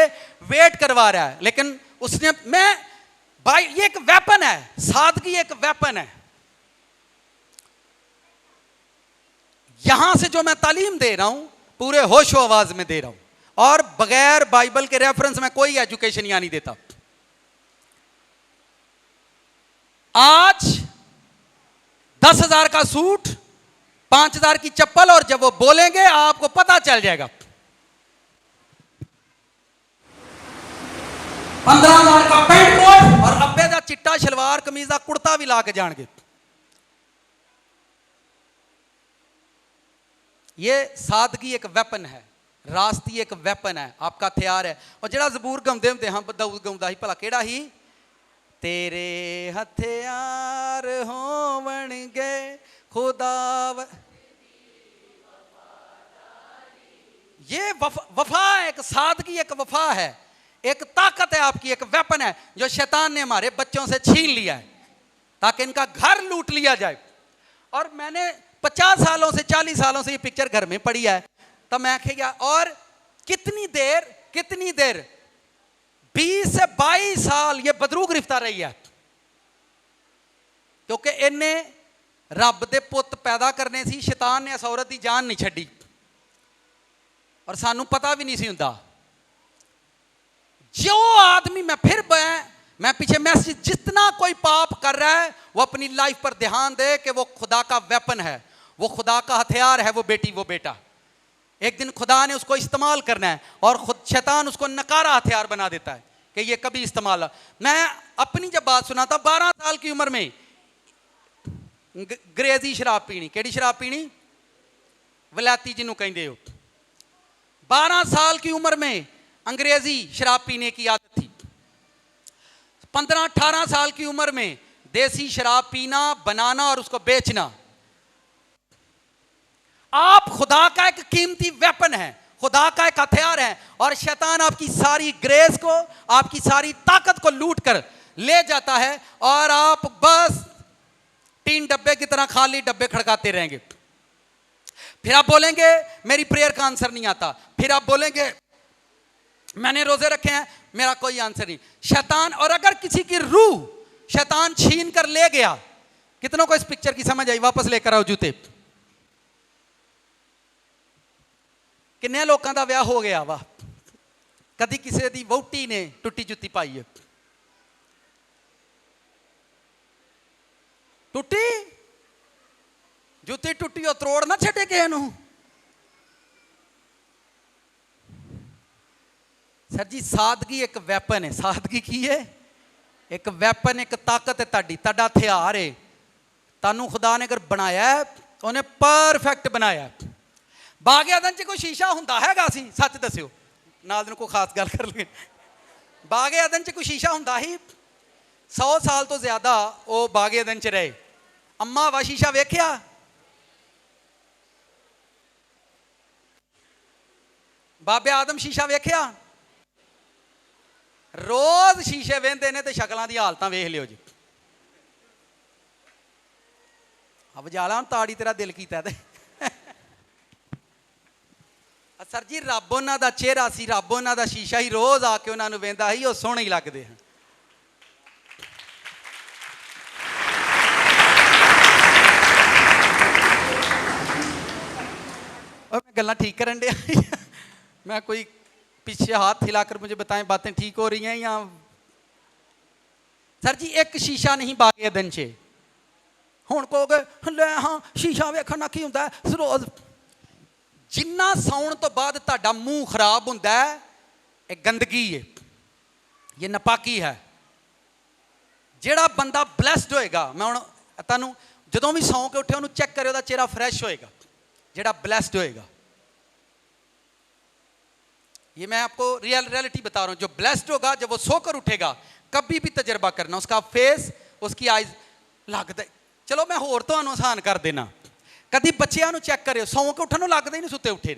वेट करवा रहा है। लेकिन उसने भाई ये एक वेपन है, सादगी एक वेपन है। यहां से जो मैं तालीम दे रहा हूं पूरे होशो आवाज में दे रहा हूं और बगैर बाइबल के रेफरेंस में कोई एजुकेशन यहां नहीं देता। आज 10,000 का सूट, 5,000 की चप्पल, और जब वो बोलेंगे आपको पता चल जाएगा। 15,000 का पैंट कोट और 90 का चिट्टा शलवार कमीज का कुर्ता भी ला के जाएंगे। ये सादगी एक वेपन है, रास्ती एक वेपन है, आपका हथियार है। और जरा जबूर गाउंदे होंदे हम दाऊद गाउंदा ही भला केड़ा ही, तेरे हथियार होवणगे खुदा। ये वफा है, एक सादगी एक वफा है, एक ताकत है आपकी, एक वेपन है जो शैतान ने हमारे बच्चों से छीन लिया है ताकि इनका घर लूट लिया जाए। और मैंने 50 सालों से 40 सालों से ये पिक्चर घर में पड़ी है, तब मैं आखेगा और कितनी देर 20 से 22 साल ये बदरू गिरफ्तार रही है, क्योंकि इन्हें रब दे पुत पैदा करने सी, शैतान ने इस औरत की जान नहीं छड़ी और सानू पता भी नहीं सी हुंदा। जो आदमी मैं पीछे मैसेज, जितना कोई पाप कर रहा है वो अपनी लाइफ पर ध्यान दे कि वो खुदा का वेपन है, वो खुदा का हथियार है, वो बेटी वो बेटा। एक दिन खुदा ने उसको इस्तेमाल करना है और खुद शैतान उसको नकारा हथियार बना देता है कि ये कभी इस्तेमाल। मैं अपनी जब बात सुनाता, 12 साल की उम्र में अंग्रेजी शराब पीनी, केड़ी शराब पीनी, वलैती जिन्हों कहते हो। 12 साल की उम्र में अंग्रेजी शराब पीने की आदत थी। 15-18 साल की उम्र में देसी शराब पीना, बनाना और उसको बेचना। आप खुदा का एक कीमती वेपन है, खुदा का एक हथियार है, और शैतान आपकी सारी ग्रेस को, आपकी सारी ताकत को लूट कर ले जाता है और आप बस 3 डब्बे की तरह खाली डब्बे खड़काते रहेंगे। फिर आप बोलेंगे मेरी प्रेयर का आंसर नहीं आता, फिर आप बोलेंगे मैंने रोजे रखे हैं मेरा कोई आंसर नहीं। शैतान, और अगर किसी की रूह शैतान छीन कर ले गया, कितनों को इस पिक्चर की समझ आई? वापस लेकर आओ जूते। किन्ने लोगों का ब्याह हो गया वा, कदी किसी की वोटी ने टुटी जुत्ती पाई है? टुटी जुत्ती टुटी और त्रोड़ ना छे किसी नूं। सर जी सादगी एक वैपन है। सादगी की है? एक वैपन, एक ताकत है, ताड़ा हथियार है। तानू खुदा ने अगर बनाया है उन्हें परफेक्ट बनाया। बाग एदन च कोई शीशा हुंदा हैगा सी? सच दस्यो, नाल दिन को खास गल कर लगे। बाग एदन च कोई शीशा हुंदा ही? 100 साल तो ज्यादा वो बाग एदन च रहे। अम्मा वा शीशा वेख्या? बाबे आदम शीशा वेख्या? रोज शीशे वेंदे ने ते शक्लां दी हालतां वेख लियो जी। अब जाला ताड़ी तेरा दिल कीता ते सर जी रब उन्हां दा चेहरा सी, रब उन्हां दा शीशा ही, रोज आके उन्हां नूं वेंदा ही, वो सोहणे ही लगदे हैं। और मैं गल्लां ठीक करन दिया मैं कोई पीछे हाथ हिलाकर मुझे बताएं बातें ठीक हो रही हैं या? सर जी एक शीशा नहीं बाग एदन च। हुण कहोगे ले हाँ शीशा वेखण नाल की हुंदा है? रोज जिन्ना सौण तो बाद तुहाडा मूँह खराब हुंदा है, ये गंदगी है, ये नापाकी है। जिहड़ा बंदा ब्लैसड होएगा, मैं हुण तुहानूं जदों भी सौ के उठे उन्होंने चेक करे, उसका चेहरा फ्रैश होएगा। जिहड़ा ब्लैसड होएगा, ये मैं आपको रियलिटी बता रहा हूँ। जो ब्लेस्ड होगा, जब वो सोकर उठेगा, कभी भी तजर्बा करना, उसका फेस, उसकी आइज लगता। चलो मैं होर तुहानूं आसान कर देना, कभी बच्चियां नूं चेक करियो, सौ के उठन लगता ही नहीं सुते उठे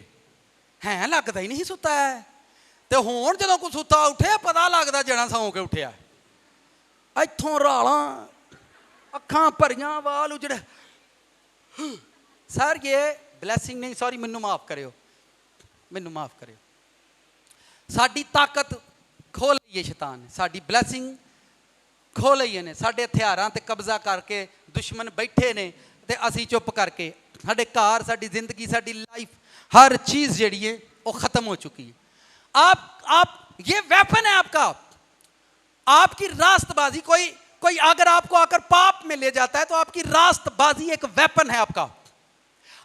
हैं, लगता ही नहीं सुता है। तो हुण जदों कोई सुता उठे पता लगता जना सौ के उठिया। इत्थों रालां, अखां भरियां, वाल उजड़े। सर ये ब्लैसिंग नहीं, सॉरी मैनू माफ़ करियो, मैनू माफ़ करियो। साडी ताकत खो लई है शैतान ने, साडी ब्लैसिंग खो लई ने। साडे हथियारां ते कब्जा करके दुश्मन बैठे ने, ते असीं चुप करके साडे घर, साडी जिंदगी, साडी लाइफ, हर चीज़ जिहड़ी है वो ख़त्म हो चुकी है। आप ये वेपन है आपका, आपकी रास्तबाजी। कोई अगर आपको आकर पाप में ले जाता है तो आपकी रास्तबाजी एक वेपन है,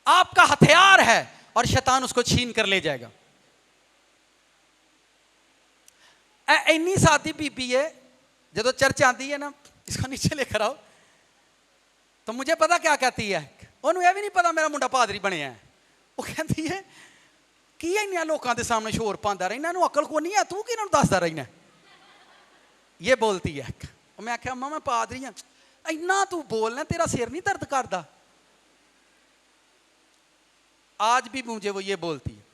आपका हथियार है, और शैतान उसको छीन कर ले जाएगा। इन्नी सादी बीबी है, जब चर्च आती है ना, इसको नीचे लेकर आओ, तो मुझे पता क्या कहती है, उन्होंने यह भी नहीं पता मेरा मुंडा पादरी बने है। वो कहती है की इन्ना लोगों के सामने शोर पाता रहना, इन्होंने अकल को नहीं है, तू कि दसदा रहना, ये बोलती है। मैं आख्या अम्मा मैं पादरी हाँ, इन्ना तू बोलना, तेरा सिर नहीं दर्द करता। आज भी मुझे वो ये बोलती है।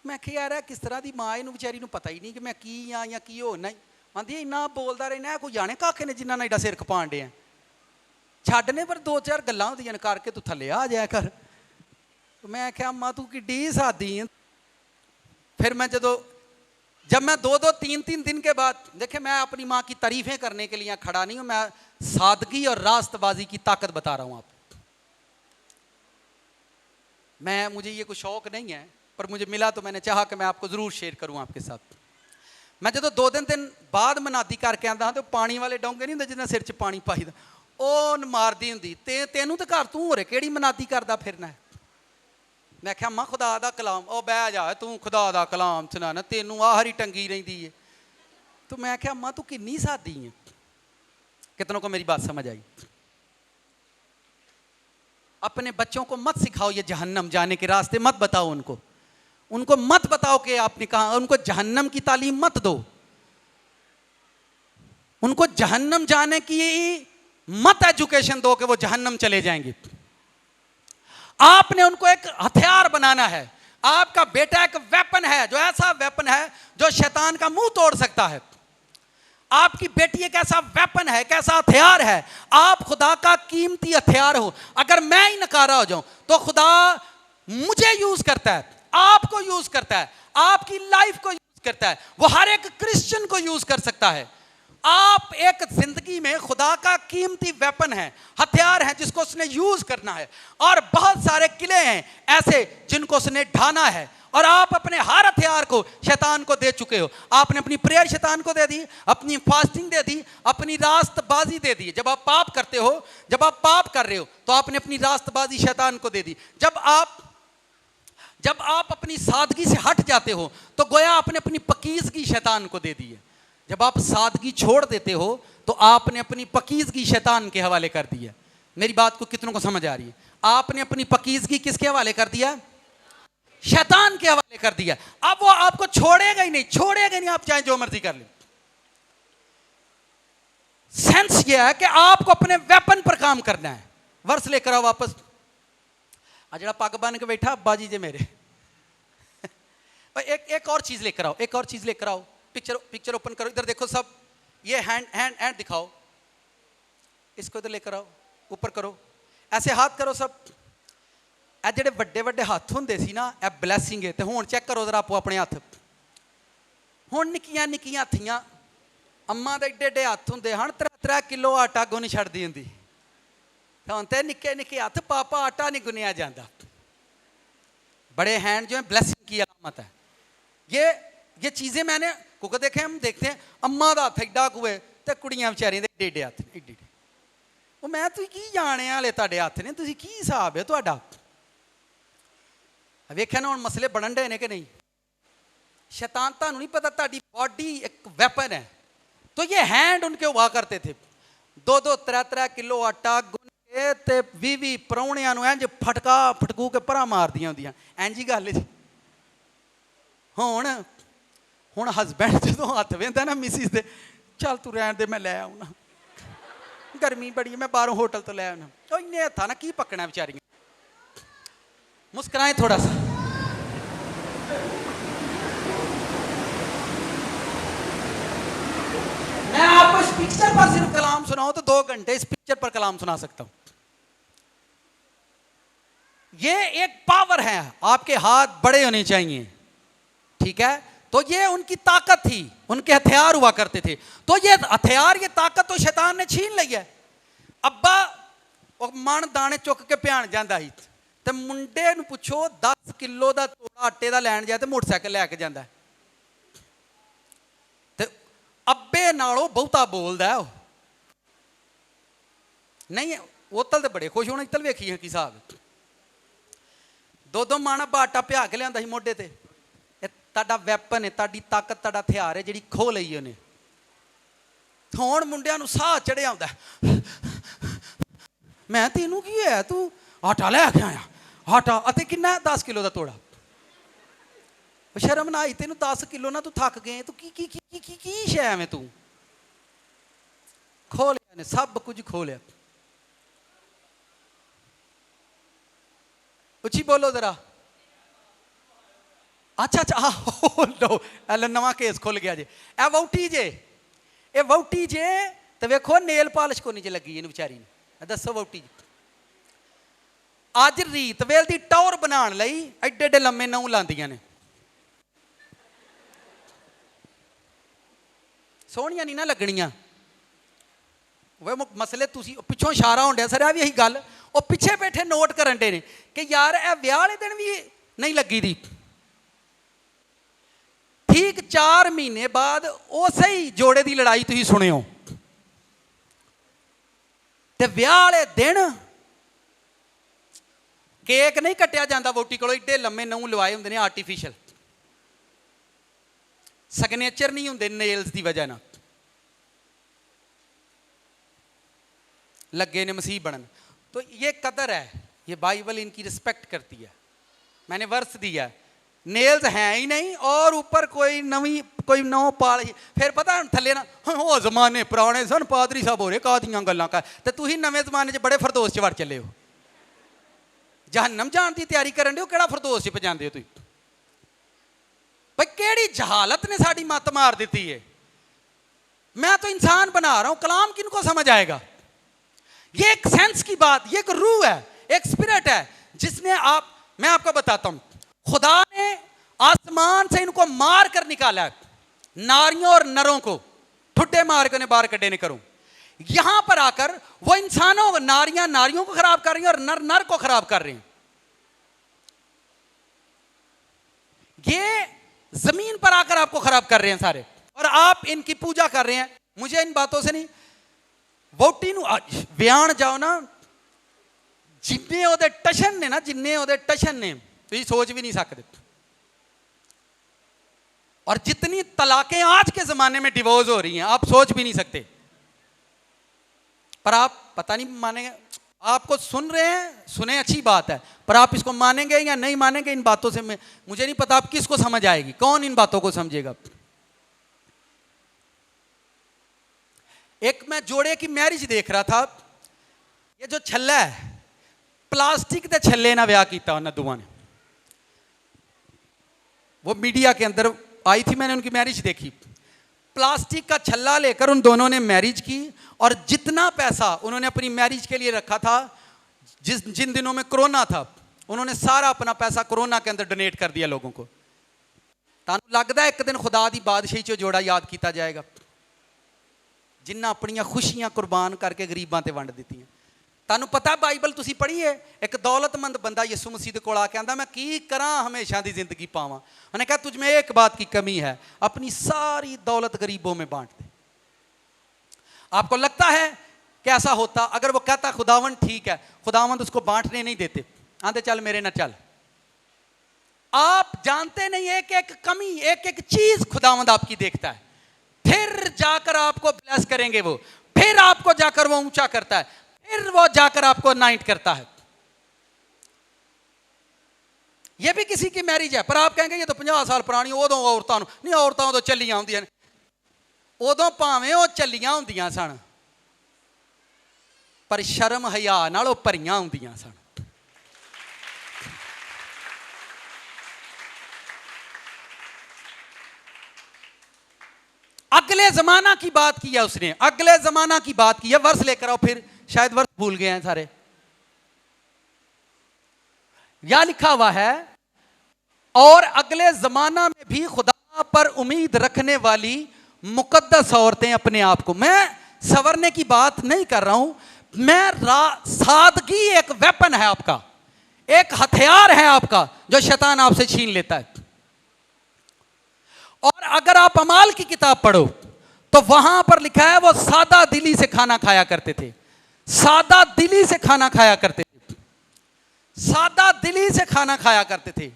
मैं क्या यार किस तरह की माँ, इनू बेचारी नू पता ही नहीं कि मैं की हाँ या की होना। आंधी इन्ना बोलता रहना है, कोई जाने काखे ने जिन्ना एडा सिर खपाण डे छड्डने, पर दो चार गल्लां होंदियां करके तू थल्ले आ जाया कर। तो मैं क्या अम्मा तू किड्डी सादी है। फिर मैं जब मैं दो तीन दिन के बाद, देखे मैं अपनी माँ की तारीफें करने के लिए खड़ा नहीं हूँ, मैं सादगी और रास्तबाजी की ताकत बता रहा हूँ आपको। मुझे ये कोई शौक नहीं है, पर मुझे मिला तो मैंने चाहा कि मैं आपको ज़रूर शेयर करूँ आपके साथ। मैं जो दो दिन बाद मनादी करके आंदा तो पानी वाले डोंगे नहीं होंगे जिन्हें सिर च पानी पाईदा, वो मारदी होंगी, तेनू तो घर तू हो रहे केड़ी मनादी करदा फिरना है। मैं क्या अम्मा खुदा दा कलाम, ओ बह जा तू खुदा दा कलाम सुनाना, तेनू आहरी टंगी रही है। तो मैं क्या अम्मा तू किन्नी सादी है। कितनों को मेरी बात समझ आई? अपने बच्चों को मत सिखाओ ये जहन्नम जाने के रास्ते, मत बताओ उनको मत बताओ कि आपने कहा, उनको जहन्नम की तालीम मत दो, उनको जहन्नम जाने की मत एजुकेशन दो कि वो जहन्नम चले जाएंगे। आपने उनको एक हथियार बनाना है। आपका बेटा एक वेपन है, जो ऐसा वेपन है जो शैतान का मुंह तोड़ सकता है। आपकी बेटी एक ऐसा वेपन है, एक ऐसा हथियार है। आप खुदा का कीमती हथियार हो। अगर मैं ही नकारा हो जाऊं तो खुदा मुझे यूज करता है, आपको यूज करता है, आपकी लाइफ को यूज करता है, वो हर एक क्रिश्चियन को यूज कर सकता है। आप एक जिंदगी में खुदा का कीमती वेपन है, हथियार है, जिसको उसने यूज करना है। और बहुत सारे किले हैं ऐसे जिनको उसने ढाना है, और आप अपने हर हथियार को शैतान को दे चुके हो। आपने अपनी प्रेयर शैतान को दे दी, अपनी फास्टिंग दे दी, अपनी रास्तबाजी दे दी। जब आप पाप करते हो, जब आप पाप कर रहे हो, तो आपने अपनी रास्तबाजी शैतान को दे दी। जब आप अपनी सादगी से हट जाते हो, तो गोया आपने अपनी पकीज़गी शैतान को दे दी है। जब आप सादगी छोड़ देते हो, तो आपने अपनी पकीज़गी शैतान के हवाले कर दी है। मेरी बात को कितनों को समझ आ रही है? आपने अपनी पकीज़गी किसके हवाले कर दिया? शैतान के हवाले कर दिया। अब वो आपको छोड़ेगा ही नहीं, छोड़ेगा नहीं, आप चाहे जो मर्जी कर ले। सेंस ये है कि आपको अपने वेपन पर काम करना है। वर्ष लेकर आओ वापस। जरा पग बन के बैठा अब्बा जी जे मेरे एक और चीज लेकर आओ, एक और चीज लेकर आओ। पिक्चर ओपन करो, इधर देखो सब। ये हैंड दिखाओ, इसको इधर लेकर आओ, ऊपर करो, ऐसे हाथ करो सब। ए जेडे वड्डे वड्डे हाथ होंदे सी ना, ए ब्लैसिंग है। ते हुण चेक करो जरा आपो अपने हाथ। हुण निक्कियां निक्कियां हत्थियां अम्मा दे एडे एडे हाथ होंदे हन, 3 किलो आटा गुन छड्डदी हुंदी। हुण ते निक्के निक्के हाथ, पापा आटा नहीं गुनिया जाता। बड़े हैंड जो है ब्लैसिंग की अलामत है। ये चीज़ें मैंने क्योंकि देखे, हम देखते हैं अम्मा का हथ एडा कुए, तो कुड़ियां बेचारियां दे एडे एडे हथ एडे एडे। वो मैं तुसीं की जाने वाले तुहाडे हथ ने, तुसीं की हिसाब है तुहाडा? वेख्या ना हुण मसले बनन डे ने कि नहीं। शैतान तुहानू नहीं पता तुहाडी बॉडी एक वैपन है। तो ये हैंड उनके हुआ करते थे, 2-2 3-3 किलो आटा गुन के ते 20 परौणियां नू इंज फटका फटकू के परा मार दियां होंदियां। इंज ही गल जी। हुण हसबैंड जो हथ वेंदा ना मिसिस दे, चल तू रहन दे मैं लै आउना, गर्मी बड़ी है मैं बाहरों होटल तो लै आना। तो इन्ने हथा ना की पकना बेचारियां। मुस्कुराएं थोड़ा सा। मैं आपको इस पिक्चर पर सिर्फ कलाम सुनाऊं तो 2 घंटे इस पिक्चर पर कलाम सुना सकता हूं। ये एक पावर है, आपके हाथ बड़े होने चाहिए, ठीक है। तो ये उनकी ताकत थी, उनके हथियार हुआ करते थे। तो ये हथियार, ये ताकत तो शैतान ने छीन ली है। अब्बा वो मन दाने चुक के भ्यान जाता ही, तो मुंडे नूं पुछो 10 किलो का तोड़ा आटे का लैन जाए तो मोटरसाइकिल लैके जाता है। तो अब्बे नालों बहुता बोलता है नहीं। उतल तो बड़े खुश होने, इतल वेखी है कि साहब 2-2 मन अब्बा आटा भ्या के लिया मोढे ते। ताड़ा वैपन है, ताड़ी ताकत, ताड़ा हथियार है जिहड़ी खो लई उन्हें। हुण मुंडियां नूं साह चढ़िया आउंदा, मैं तेनू की है, तू आटा लैके आया, आटा अते किन्ना 10 किलो का तोड़ा। शर्म ना आई तेनू 10 किलो ना, तू थक गए, तू की शै में तू खो लिया ने, सब कुछ खो लिया। उची बोलो जरा। अच्छा लो नवा केस खुल गया जे। ए वोटी जे, ए वोटी जे, तो वेखो नेल पॉलिश को नीचे लगी इन बेचारी ने। दसो वोटी जी, अज रीत वेल की टौर बनाने लई एडे एडे लम्मे नूं लांदियां ने। सोहणियां नहीं ना लगनियां। वे मसले तुसी पिछों इशारा होण दिया, सर भी यही गल वो पिछे बैठे नोट करन दे ने कि यार ए विआह वाले दिन भी नहीं लगी दी। ठीक 4 महीने बाद उस ही जोड़े की लड़ाई तुसीं सुनियो, ते विआह वाले दिन केक नहीं कट्टिया जाता वोटी को, एडे लम्मे नूं लवाए होंदे ने आर्टिफिशियल, सिग्नेचर नहीं होंदे नेल्स की वजह ना लगे ने मसीह बनन। तो ये कदर है, ये बाइबल इनकी रिस्पेक्ट करती है। मैंने वर्ष दिया, नेल्स हैं ही नहीं और ऊपर कोई नवी कोई नौ पाल। फिर पता थले ना वो जमाने पुराने सन, पादरी साहब हो रहे कादियां गल्लां कर, ते तुसीं नवे जमाने च बड़े फरदोस च वड़ चले हो, जहन्नम जान की तैयारी करन दे हो, केड़ा फरदोस च पजांदे हो तुसीं। भाई केड़ी जहालत ने साड़ी मत मार दी है। मैं तो इंसान बना रहा हूं, कलाम किनको समझ आएगा। ये एक सेंस की बात, ये एक रूह है, एक स्पिरिट है जिसने मैं आपको बताता हूं, खुदा ने आसमान से इनको मार कर निकाला है, नारियों और नरों को ठुड्डे मार कर बाहर कड्डे ने करूं। यहां पर आकर वो इंसानों, नारियों को खराब कर रही हैं और नर को खराब कर रहे हैं। ये जमीन पर आकर आपको खराब कर रहे हैं सारे, और आप इनकी पूजा कर रहे हैं। मुझे इन बातों से नहीं, वोटी नूं व्याण जाओ ना, जिन्ने ओदे टशन ने ना, जिन्ने ओदे टशन ने तुसीं सोच भी नहीं सकते। और जितनी तलाकें आज के जमाने में डिवोर्स हो रही हैं आप सोच भी नहीं सकते। पर आप पता नहीं मानेंगे, आपको सुन रहे हैं, सुने अच्छी बात है, पर आप इसको मानेंगे या नहीं मानेंगे इन बातों से मुझे नहीं पता आप किसको समझ आएगी, कौन इन बातों को समझेगा। एक मैं जोड़े की मैरिज देख रहा था, ये जो छल्ला है प्लास्टिक के छल्ले ना ब्याह किया उन्हें दोवां ने, वो मीडिया के अंदर आई थी, मैंने उनकी मैरिज देखी। प्लास्टिक का छल्ला लेकर उन दोनों ने मैरिज की, और जितना पैसा उन्होंने अपनी मैरिज के लिए रखा था, जिन दिनों में कोरोना था, उन्होंने सारा अपना पैसा कोरोना के अंदर डोनेट कर दिया लोगों को। तानू लगता है एक दिन खुदा दी बादशाही च जोड़ा याद किया जाएगा, जिन्ना अपनियां खुशियां कुर्बान करके गरीबां ते वंड दित्तियां। तानू पता बाइबल तुसी पढ़ी है, एक दौलतमंद बंदा यीशु मसीह दे कोल आके आंदा मैं की करा हमेशा दी जिंदगी पावां। उन्हें कहा तुझ में एक बात की कमी है, अपनी सारी दौलत गरीबों में बांट दे। आपको लगता है कि ऐसा होता? अगर वो कहता खुदावंद ठीक है, खुदावंद उसको बांटने नहीं देते, आंदे चल मेरे ना चल, आप जानते नहीं, एक एक कमी, एक एक चीज खुदावंद आपकी देखता है, फिर जाकर आपको ब्लेस करेंगे वो, फिर आपको जाकर वो ऊंचा करता है, फिर वो जाकर आपको नाइट करता है। ये भी किसी की मैरिज है, पर आप कहेंगे ये तो 50 साल पुरानी, उदों औरतां नहीं, औरतां उदों चलियां होंदियां ने, उदों भावें वो चलियां होंदियां सन, पर शर्म हया नाल वो भरियां होंदियां सन। अगले जमाना की बात की है उसने, अगले जमाना की बात की है। वर्ष लेकर आओ, फिर शायद वर्ष भूल गए हैं सारे। यह लिखा हुआ है, और अगले जमाना में भी खुदा पर उम्मीद रखने वाली मुकद्दस औरतें अपने आप को, मैं संवरने की बात नहीं कर रहा हूं, मैं सादगी एक वेपन है आपका, एक हथियार है आपका जो शैतान आपसे छीन लेता है। और अगर आप अमाल की किताब पढ़ो तो वहां पर लिखा है वो सादा दिली से खाना खाया करते थे, सादा दिली से खाना खाया करते थे, सादा दिली से खाना खाया करते थे।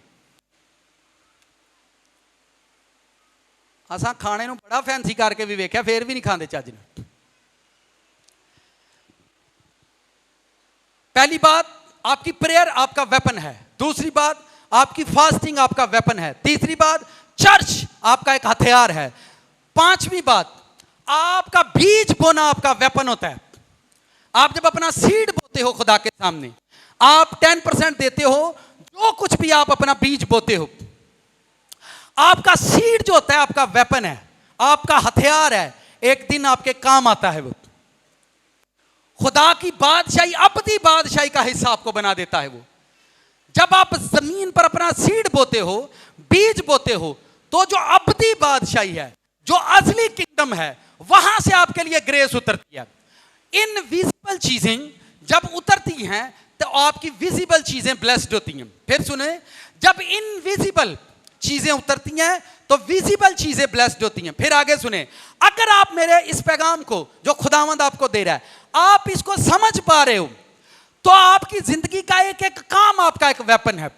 असा खाने ਨੂੰ बड़ा फैंसी करके भी वेख्या, फिर भी नहीं खाते चज ने। पहली बात, आपकी प्रेयर आपका वेपन है। दूसरी बात, आपकी फास्टिंग आपका वेपन है। तीसरी बात, चर्च आपका एक हथियार है। पांचवी बात, आपका बीज बोना आपका वेपन होता है। आप जब अपना सीड बोते हो खुदा के सामने, आप 10% देते हो, जो कुछ भी आप अपना बीज बोते हो, आपका सीड जो होता है आपका वेपन है, आपका हथियार है, एक दिन आपके काम आता है। वो खुदा की बादशाही, अबदी बादशाही का हिस्सा आपको बना देता है। वो जब आप जमीन पर अपना सीड बोते हो, बीज बोते हो, तो जो अबदी बादशाही है, जो असली किंगडम है, वहां से आपके लिए ग्रेस उतरती है। इनविजिबल चीजें जब उतरती हैं तो आपकी विजिबल चीजें ब्लेस्ड होती हैं। फिर सुने, जब इनविजिबल चीजें उतरती हैं तो विजिबल चीजें ब्लेस्ड होती हैं। फिर आगे सुने, अगर आप मेरे इस पैगाम को जो खुदावंद आपको दे रहा है, आप इसको समझ पा रहे हो, तो आपकी जिंदगी का एक एक काम आपका एक वेपन है।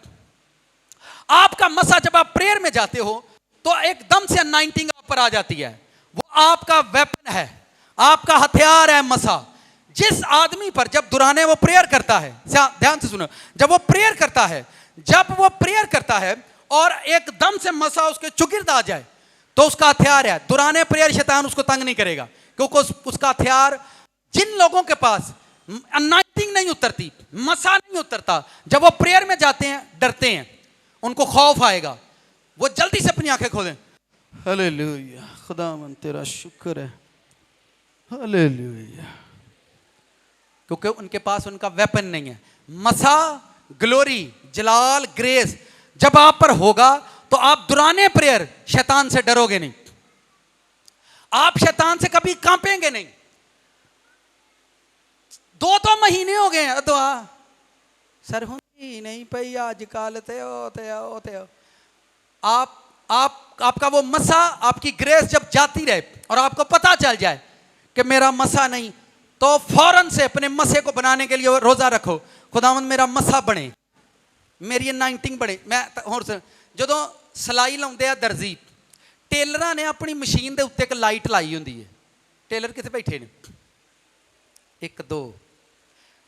आपका मसा, जब आप प्रेयर में जाते हो तो एकदम से अनाइंटिंग आप पर आ जाती है, वो आपका वेपन है, आपका हथियार है मसा। जिस आदमी पर जब दुराने वो प्रेयर करता है, ध्यान से सुनो, जब वो प्रेयर करता है, जब वो प्रेयर करता है और एकदम से मसा उसके चुगिर्द आ जाए, तो उसका हथियार है दुराने प्रेयर, शैतान उसको तंग नहीं करेगा, क्योंकि उसका हथियार, जिन लोगों के पास अनाइंटिंग नहीं उतरती, मसा नहीं उतरता, जब वो प्रेयर में जाते हैं डरते हैं, उनको खौफ आएगा, वो जल्दी से अपनी आंखें खोलें, हालेलुया खुदावंद तेरा शुक्र है, हालेलुया, क्योंकि उनके पास उनका वेपन नहीं है। मसा, ग्लोरी, जलाल, ग्रेस जब आप पर होगा तो आप दुराने प्रेयर शैतान से डरोगे नहीं, आप शैतान से कभी कांपेंगे नहीं। 2 महीने हो गए दुआ सर होंदी नहीं पई आजकल, आपका वो मसा, आपकी ग्रेस जब जाती रहे और आपको पता चल जाए कि मेरा मसा नहीं, तो फौरन से अपने मसे को बनाने के लिए रोजा रखो, खुदावंद मेरा मसा बने, मेरी अनाइंटिंग बने। मैं होर जो सिलाई लाउंदे आ दर्जी, टेलर ने अपनी मशीन के उत्ते एक लाइट लाई होंदी है, टेलर कितने बैठे ने, 1 2,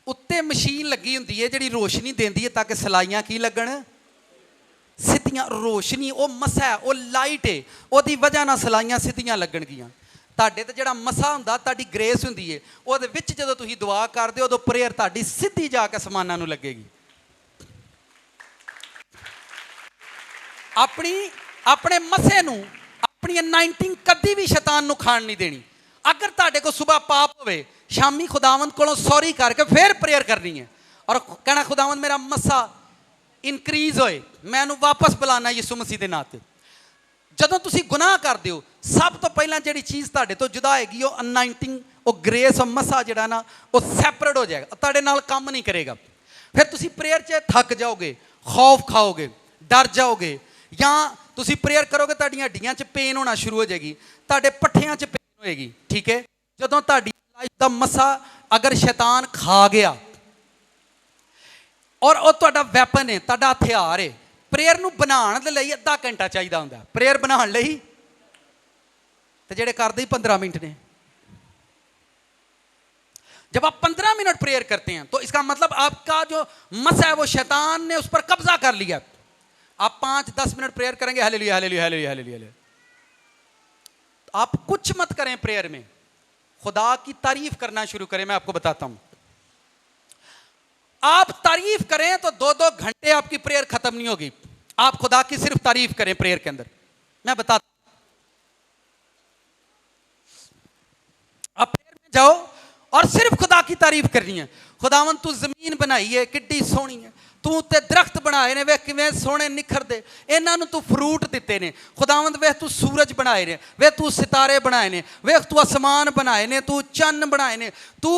उत्ते मशीन लगी होंदी है जिहड़ी रोशनी देंदी है ताकि सिलाइयां की लगन, सीधियां, रोशनी वो मसा है, वो लाइट है, ਉਹਦੀ वजह ਨਾਲ सिलाइयां सीधियां लगणगियां। ਤੁਹਾਡੇ ਤੇ ਜਿਹੜਾ ਮਸਾ ਹੁੰਦਾ, ਤੁਹਾਡੀ ਗ੍ਰੇਸ ਹੁੰਦੀ ਹੈ, ਉਹਦੇ ਵਿੱਚ ਜਦੋਂ ਤੁਸੀਂ ਦੁਆ ਕਰਦੇ ਹੋ, ਉਦੋਂ ਪ੍ਰੇਅਰ ਤੁਹਾਡੀ ਸਿੱਧੀ ਜਾ ਕੇ ਅਸਮਾਨਾਂ ਨੂੰ ਲੱਗੇਗੀ। ਆਪਣੇ ਮਸੇ ਨੂੰ, ਆਪਣੀ ਅਨਾਇੰਟਿੰਗ ਕਦੀ ਵੀ ਸ਼ੈਤਾਨ ਨੂੰ ਖਾਣ ਨਹੀਂ ਦੇਣੀ। अगर ਤੁਹਾਡੇ ਕੋਲ ਸਵੇਰ ਪਾਪ ਹੋਵੇ, ਸ਼ਾਮੀ खुदावंद ਕੋਲੋਂ सॉरी करके फिर प्रेयर करनी है और कहना खुदावंद मेरा मसा इनक्रीज होए, मैं ਇਹਨੂੰ वापस बुलाना यीशु मसीह ਦੇ ਨਾਂ ਤੇ। ਜਦੋਂ ਤੁਸੀਂ ਗੁਨਾਹ ਕਰਦੇ ਹੋ, ਸਭ ਤੋਂ ਪਹਿਲਾਂ ਜਿਹੜੀ ਚੀਜ਼ ਤੁਹਾਡੇ ਤੋਂ ਜੁਦਾ ਹੋਏਗੀ, ਉਹ ਅਨਾਇੰਟਿੰਗ, ਉਹ ਗ੍ਰੇਸ, ਉਹ ਮਸਾ ਜਿਹੜਾ ਨਾ, ਉਹ ਸੈਪਰੇਟ ਹੋ ਜਾਏਗਾ, ਤੁਹਾਡੇ ਨਾਲ ਕੰਮ ਨਹੀਂ ਕਰੇਗਾ। ਫਿਰ ਤੁਸੀਂ ਪ੍ਰੇਅਰ 'ਚ ਥੱਕ ਜਾਓਗੇ, ਖੌਫ ਖਾਓਗੇ, ਡਰ ਜਾਓਗੇ, ਜਾਂ ਤੁਸੀਂ ਪ੍ਰੇਅਰ ਕਰੋਗੇ ਤੁਹਾਡੀਆਂ ਹੱਡੀਆਂ 'ਚ ਪੇਨ ਹੋਣਾ ਸ਼ੁਰੂ ਹੋ ਜਾਏਗੀ, ਤੁਹਾਡੇ ਪੱਠਿਆਂ 'ਚ ਪੇਨ ਹੋਏਗੀ। ਠੀਕ ਹੈ, ਜਦੋਂ ਤੁਹਾਡੀ ਲਾਈਫ ਦਾ ਮਸਾ ਅਗਰ ਸ਼ੈਤਾਨ ਖਾ ਗਿਆ, ਔਰ ਉਹ ਤੁਹਾਡਾ ਵੈਪਨ ਹੈ, ਤੁਹਾਡਾ ਹਥਿਆਰ ਹੈ, ਪ੍ਰੇਅਰ ਨੂੰ ਬਣਾਉਣ ਦੇ ਲਈ ਅੱਧਾ ਘੰਟਾ ਚਾਹੀਦਾ ਹੁੰਦਾ ਪ੍ਰੇਅਰ ਬਣਾਉਣ ਲਈ ਤੇ ਜਿਹੜੇ ਕਰਦੇ ਹੀ 15 मिनट ने जब आप 15 मिनट प्रेयर करते हैं तो इसका मतलब आपका जो मसा है वो शैतान ने उस पर कब्जा कर लिया आप 5-10 मिनट प्रेयर करेंगे हालेलुया हालेलुया हालेलुया हालेलुया आप कुछ मत करें प्रेयर में खुदा की तारीफ करना शुरू करें मैं आपको बताता हूं आप तारीफ करें तो 2-2 घंटे आपकी प्रेयर खत्म नहीं होगी आप खुदा की सिर्फ तारीफ करें प्रेयर के अंदर मैं बताता आप प्रेयर में जाओ और सिर्फ खुदा की तारीफ करनी है खुदावन तू जमीन बनाई है किड्डी सोहनी है तू ते दरख्त बनाए ने वे किवें सोहने निखरदे इन्हां नूं तू फ्रूट दिते ने खुदावंद वे तू सूरज बनाए ने वे तू सितारे बनाए ने वे तू आसमान बनाए ने तू चन्न बनाए ने तू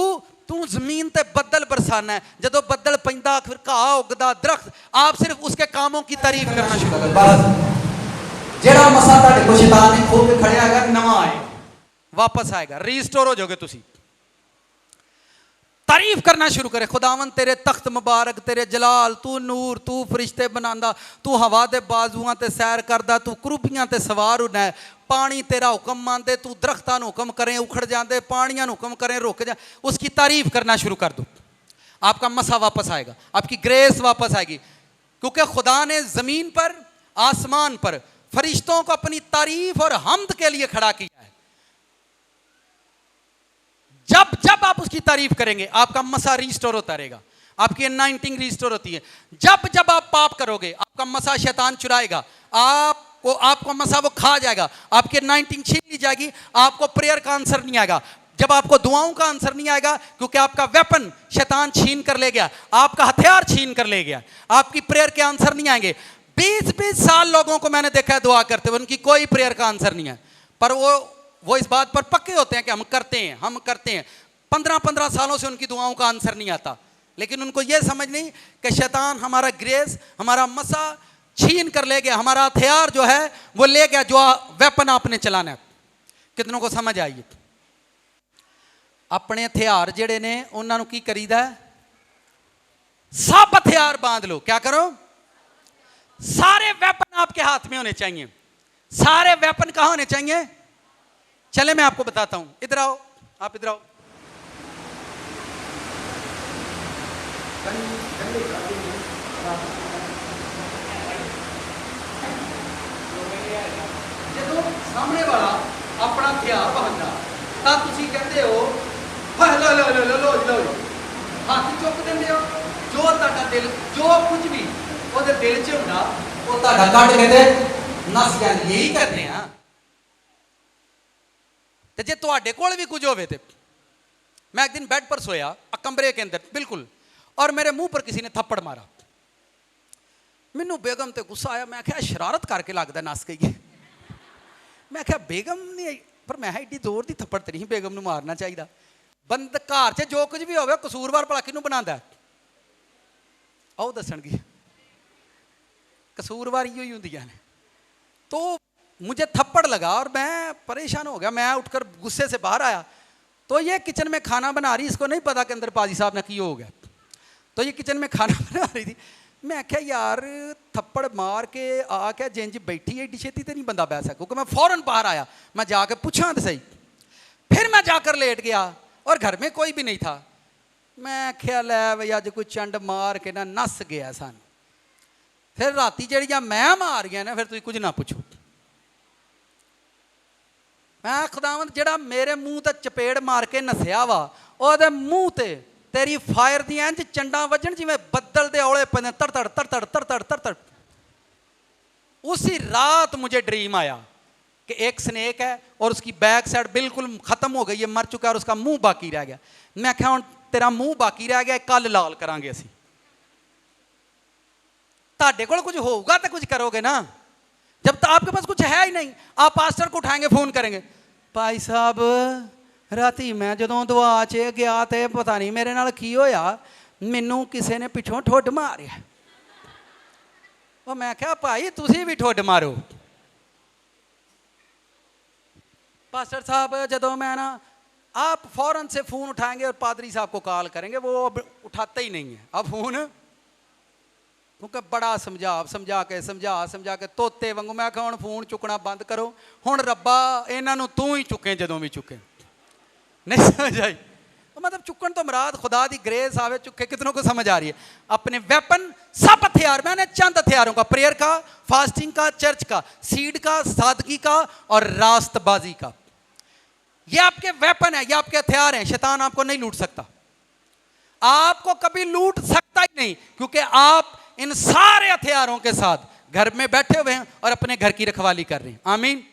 तू जमीन ते बदल बरसाना है जदों बदल पैंदा फिर घाह उगदा दरख्त आप सिर्फ उसके कामों की तारीफ करना शुरू कर बस जेड़ा मसा तुहाडे कोल शैतान ने खो के खड़िया हैगा नवां आएगा वापस आएगा रीस्टोर हो जाओगे तुसी तारीफ करना शुरू करे खुदावन तेरे तख्त मुबारक तेरे जलाल तू नूर तू फरिश्ते बनांदा तू हवा दे बाजुआं ते सैर करदा तू करूबियां ते सवार होना है पानी तेरा हुक्म मानदे तू दरख्तां नूं हुक्म करें उखड़ जाते पानियां नूं हुक्म करें रुक जा उसकी तारीफ करना शुरू कर दो आपका मसा वापस आएगा आपकी ग्रेस वापस आएगी क्योंकि खुदा ने ज़मीन पर आसमान पर फरिश्तों को अपनी तारीफ और हम्द के लिए खड़ा किया है जब जब आप उसकी तारीफ करेंगे आपका मसा रिस्टोर होता रहेगा आपकी अनाइंटिंग रिस्टोर होती है जब जब आप पाप करोगे आपका मसा शैतान चुराएगा आपको मसा वो खा जाएगा आपकी अनाइंटिंग छीन ली जाएगी आपको प्रेयर का आंसर नहीं आएगा जब आपको दुआओं का आंसर नहीं आएगा क्योंकि आपका वेपन शैतान छीन कर ले गया आपका हथियार छीन कर ले गया आपकी प्रेयर के आंसर नहीं आएंगे 20-20 साल लोगों को मैंने देखा है दुआ करते हुए उनकी कोई प्रेयर का आंसर नहीं है पर वो इस बात पर पक्के होते हैं कि हम करते हैं 15-15 सालों से उनकी दुआओं का आंसर नहीं आता लेकिन उनको ये समझ नहीं कि शैतान हमारा ग्रेस हमारा मसा छीन कर ले गया हमारा हथियार जो है वो ले गया जो वेपन आपने चलाना है कितनों को समझ आई अपने हथियार जेड़े ने उन्होंने की करीदा सब हथियार बांध लो क्या करो सारे वेपन आपके हाथ में होने चाहिए सारे वेपन कहां होने चाहिए चले मैं आपको बताता हूं इधर आओ आप इधर आओ जो सामने वाला अपना हथियार बहाना ਤਾਂ ਤੁਸੀਂ ਕਹਿੰਦੇ ਹੋ लो लो लो लो लो लो ਹੱਥ ਚੁੱਕ ਦਿੰਦੇ ਹੋ ਜੋ ਤੁਹਾਡਾ ਦਿਲ ਜੋ ਕੁਝ ਵੀ ਉਹਦੇ ਦਿਲ 'ਚ ਹੁੰਦਾ ਉਹ ਤੁਹਾਡਾ ਕੱਢ ਕੇ ਤੇ ਨਸ ਜਾਂਦੀ ਇਹੀ ਕਰਦੇ ਆ ਤੇ ਜੇ ਤੁਹਾਡੇ ਕੋਲ ਵੀ ਕੁਝ ਹੋਵੇ ਤੇ मैं एक दिन बेड पर सोया कमरे के अंदर बिल्कुल और मेरे मुंह पर किसी ने थप्पड़ मारा मैनू बेगम ते गुस्सा आया मैं क्या शरारत करके लगता नस गई मैं क्या बेगम ने पर मैं एड्डी जोर की थप्पड़ तो नहीं बेगम नूं मारना चाहिए बंद घर च जो कुछ भी होवे कसूरवार भला किहनूं बनांदा आओ दसणगी कसूरवार इहो ही हुंदियां ने तो मुझे थप्पड़ लगा और मैं परेशान हो गया मैं उठकर गुस्से से बाहर आया तो ये किचन में खाना बना रही इसको नहीं पता कि अंदर पाजी साहब ने की हो गया तो ये किचन में खाना बना रही थी मैं क्या यार थप्पड़ मार के आके जिंज बैठी एडी छेती तो नहीं बंदा बह सकता क्योंकि मैं फौरन बाहर आया मैं जाके पूछा तो सही फिर मैं जाकर लेट गया और घर में कोई भी नहीं था मैं ख्याल है भाई अज कोई चंड मार के ना नस गया सन फिर राती जड़ियाँ मैं मार गया ना फिर तुम कुछ ना पूछो मैं खुदावंद जेड़ा मेरे मूँह ते चपेड़ मार के नसिया वा ओहदे मूँह ते तेरी फायर दी इंज चंडा वजन जिवें बदल दे औले पे तर तड़ तर तड़ तर तड़ तर तड़ उसी रात मुझे ड्रीम आया कि एक स्नेक है और उसकी बैक साइड बिल्कुल खत्म हो गई है मर चुका है और उसका मुंह बाकी रह गया मैं क्या हुण तेरा मुंह बाकी रह गया कल लाल करांगे असीं तुहाडे कोल कुछ होगा तो कुछ करोगे ना जब तक आपके पास कुछ है ही नहीं आप पास्टर को उठाएंगे फोन करेंगे भाई साहब राती मैं जदों दुआ च गया तो पता नहीं मेरे नाल की होया मैनू किसी ने पिछों ठुड मारिया मैं क्या भाई तुसी भी ठुड मारो पास्टर साहब जदों मैं ना आप फौरन से फ़ोन उठाएंगे और पादरी साहब को कॉल करेंगे वो अब उठाते ही नहीं है अब फ़ोन क्योंकि बड़ा समझा के तोते वांगू मैं आखा हुण फोन चुकना बंद करो, हुण रब्बा इन्हां नूं तू ही चुके जदों भी चुके। नहीं समझ आई? तो मतलब चुकन तो मुराद खुदा दी ग्रेस आवे चुके। कितनों को समझ आ रही है? अपने वेपन सब हथियार, मैंने चंद हथियारों का, प्रेयर का, फास्टिंग का, चर्च का, सीड का, सादगी का और रास्तबाजी का, ये आपके वेपन है, ये आपके हथियार हैं। शैतान आपको नहीं लूट सकता, आपको कभी लूट सकता ही नहीं, क्योंकि आप इन सारे हथियारों के साथ घर में बैठे हुए हैं और अपने घर की रखवाली कर रहे हैं। आमीन।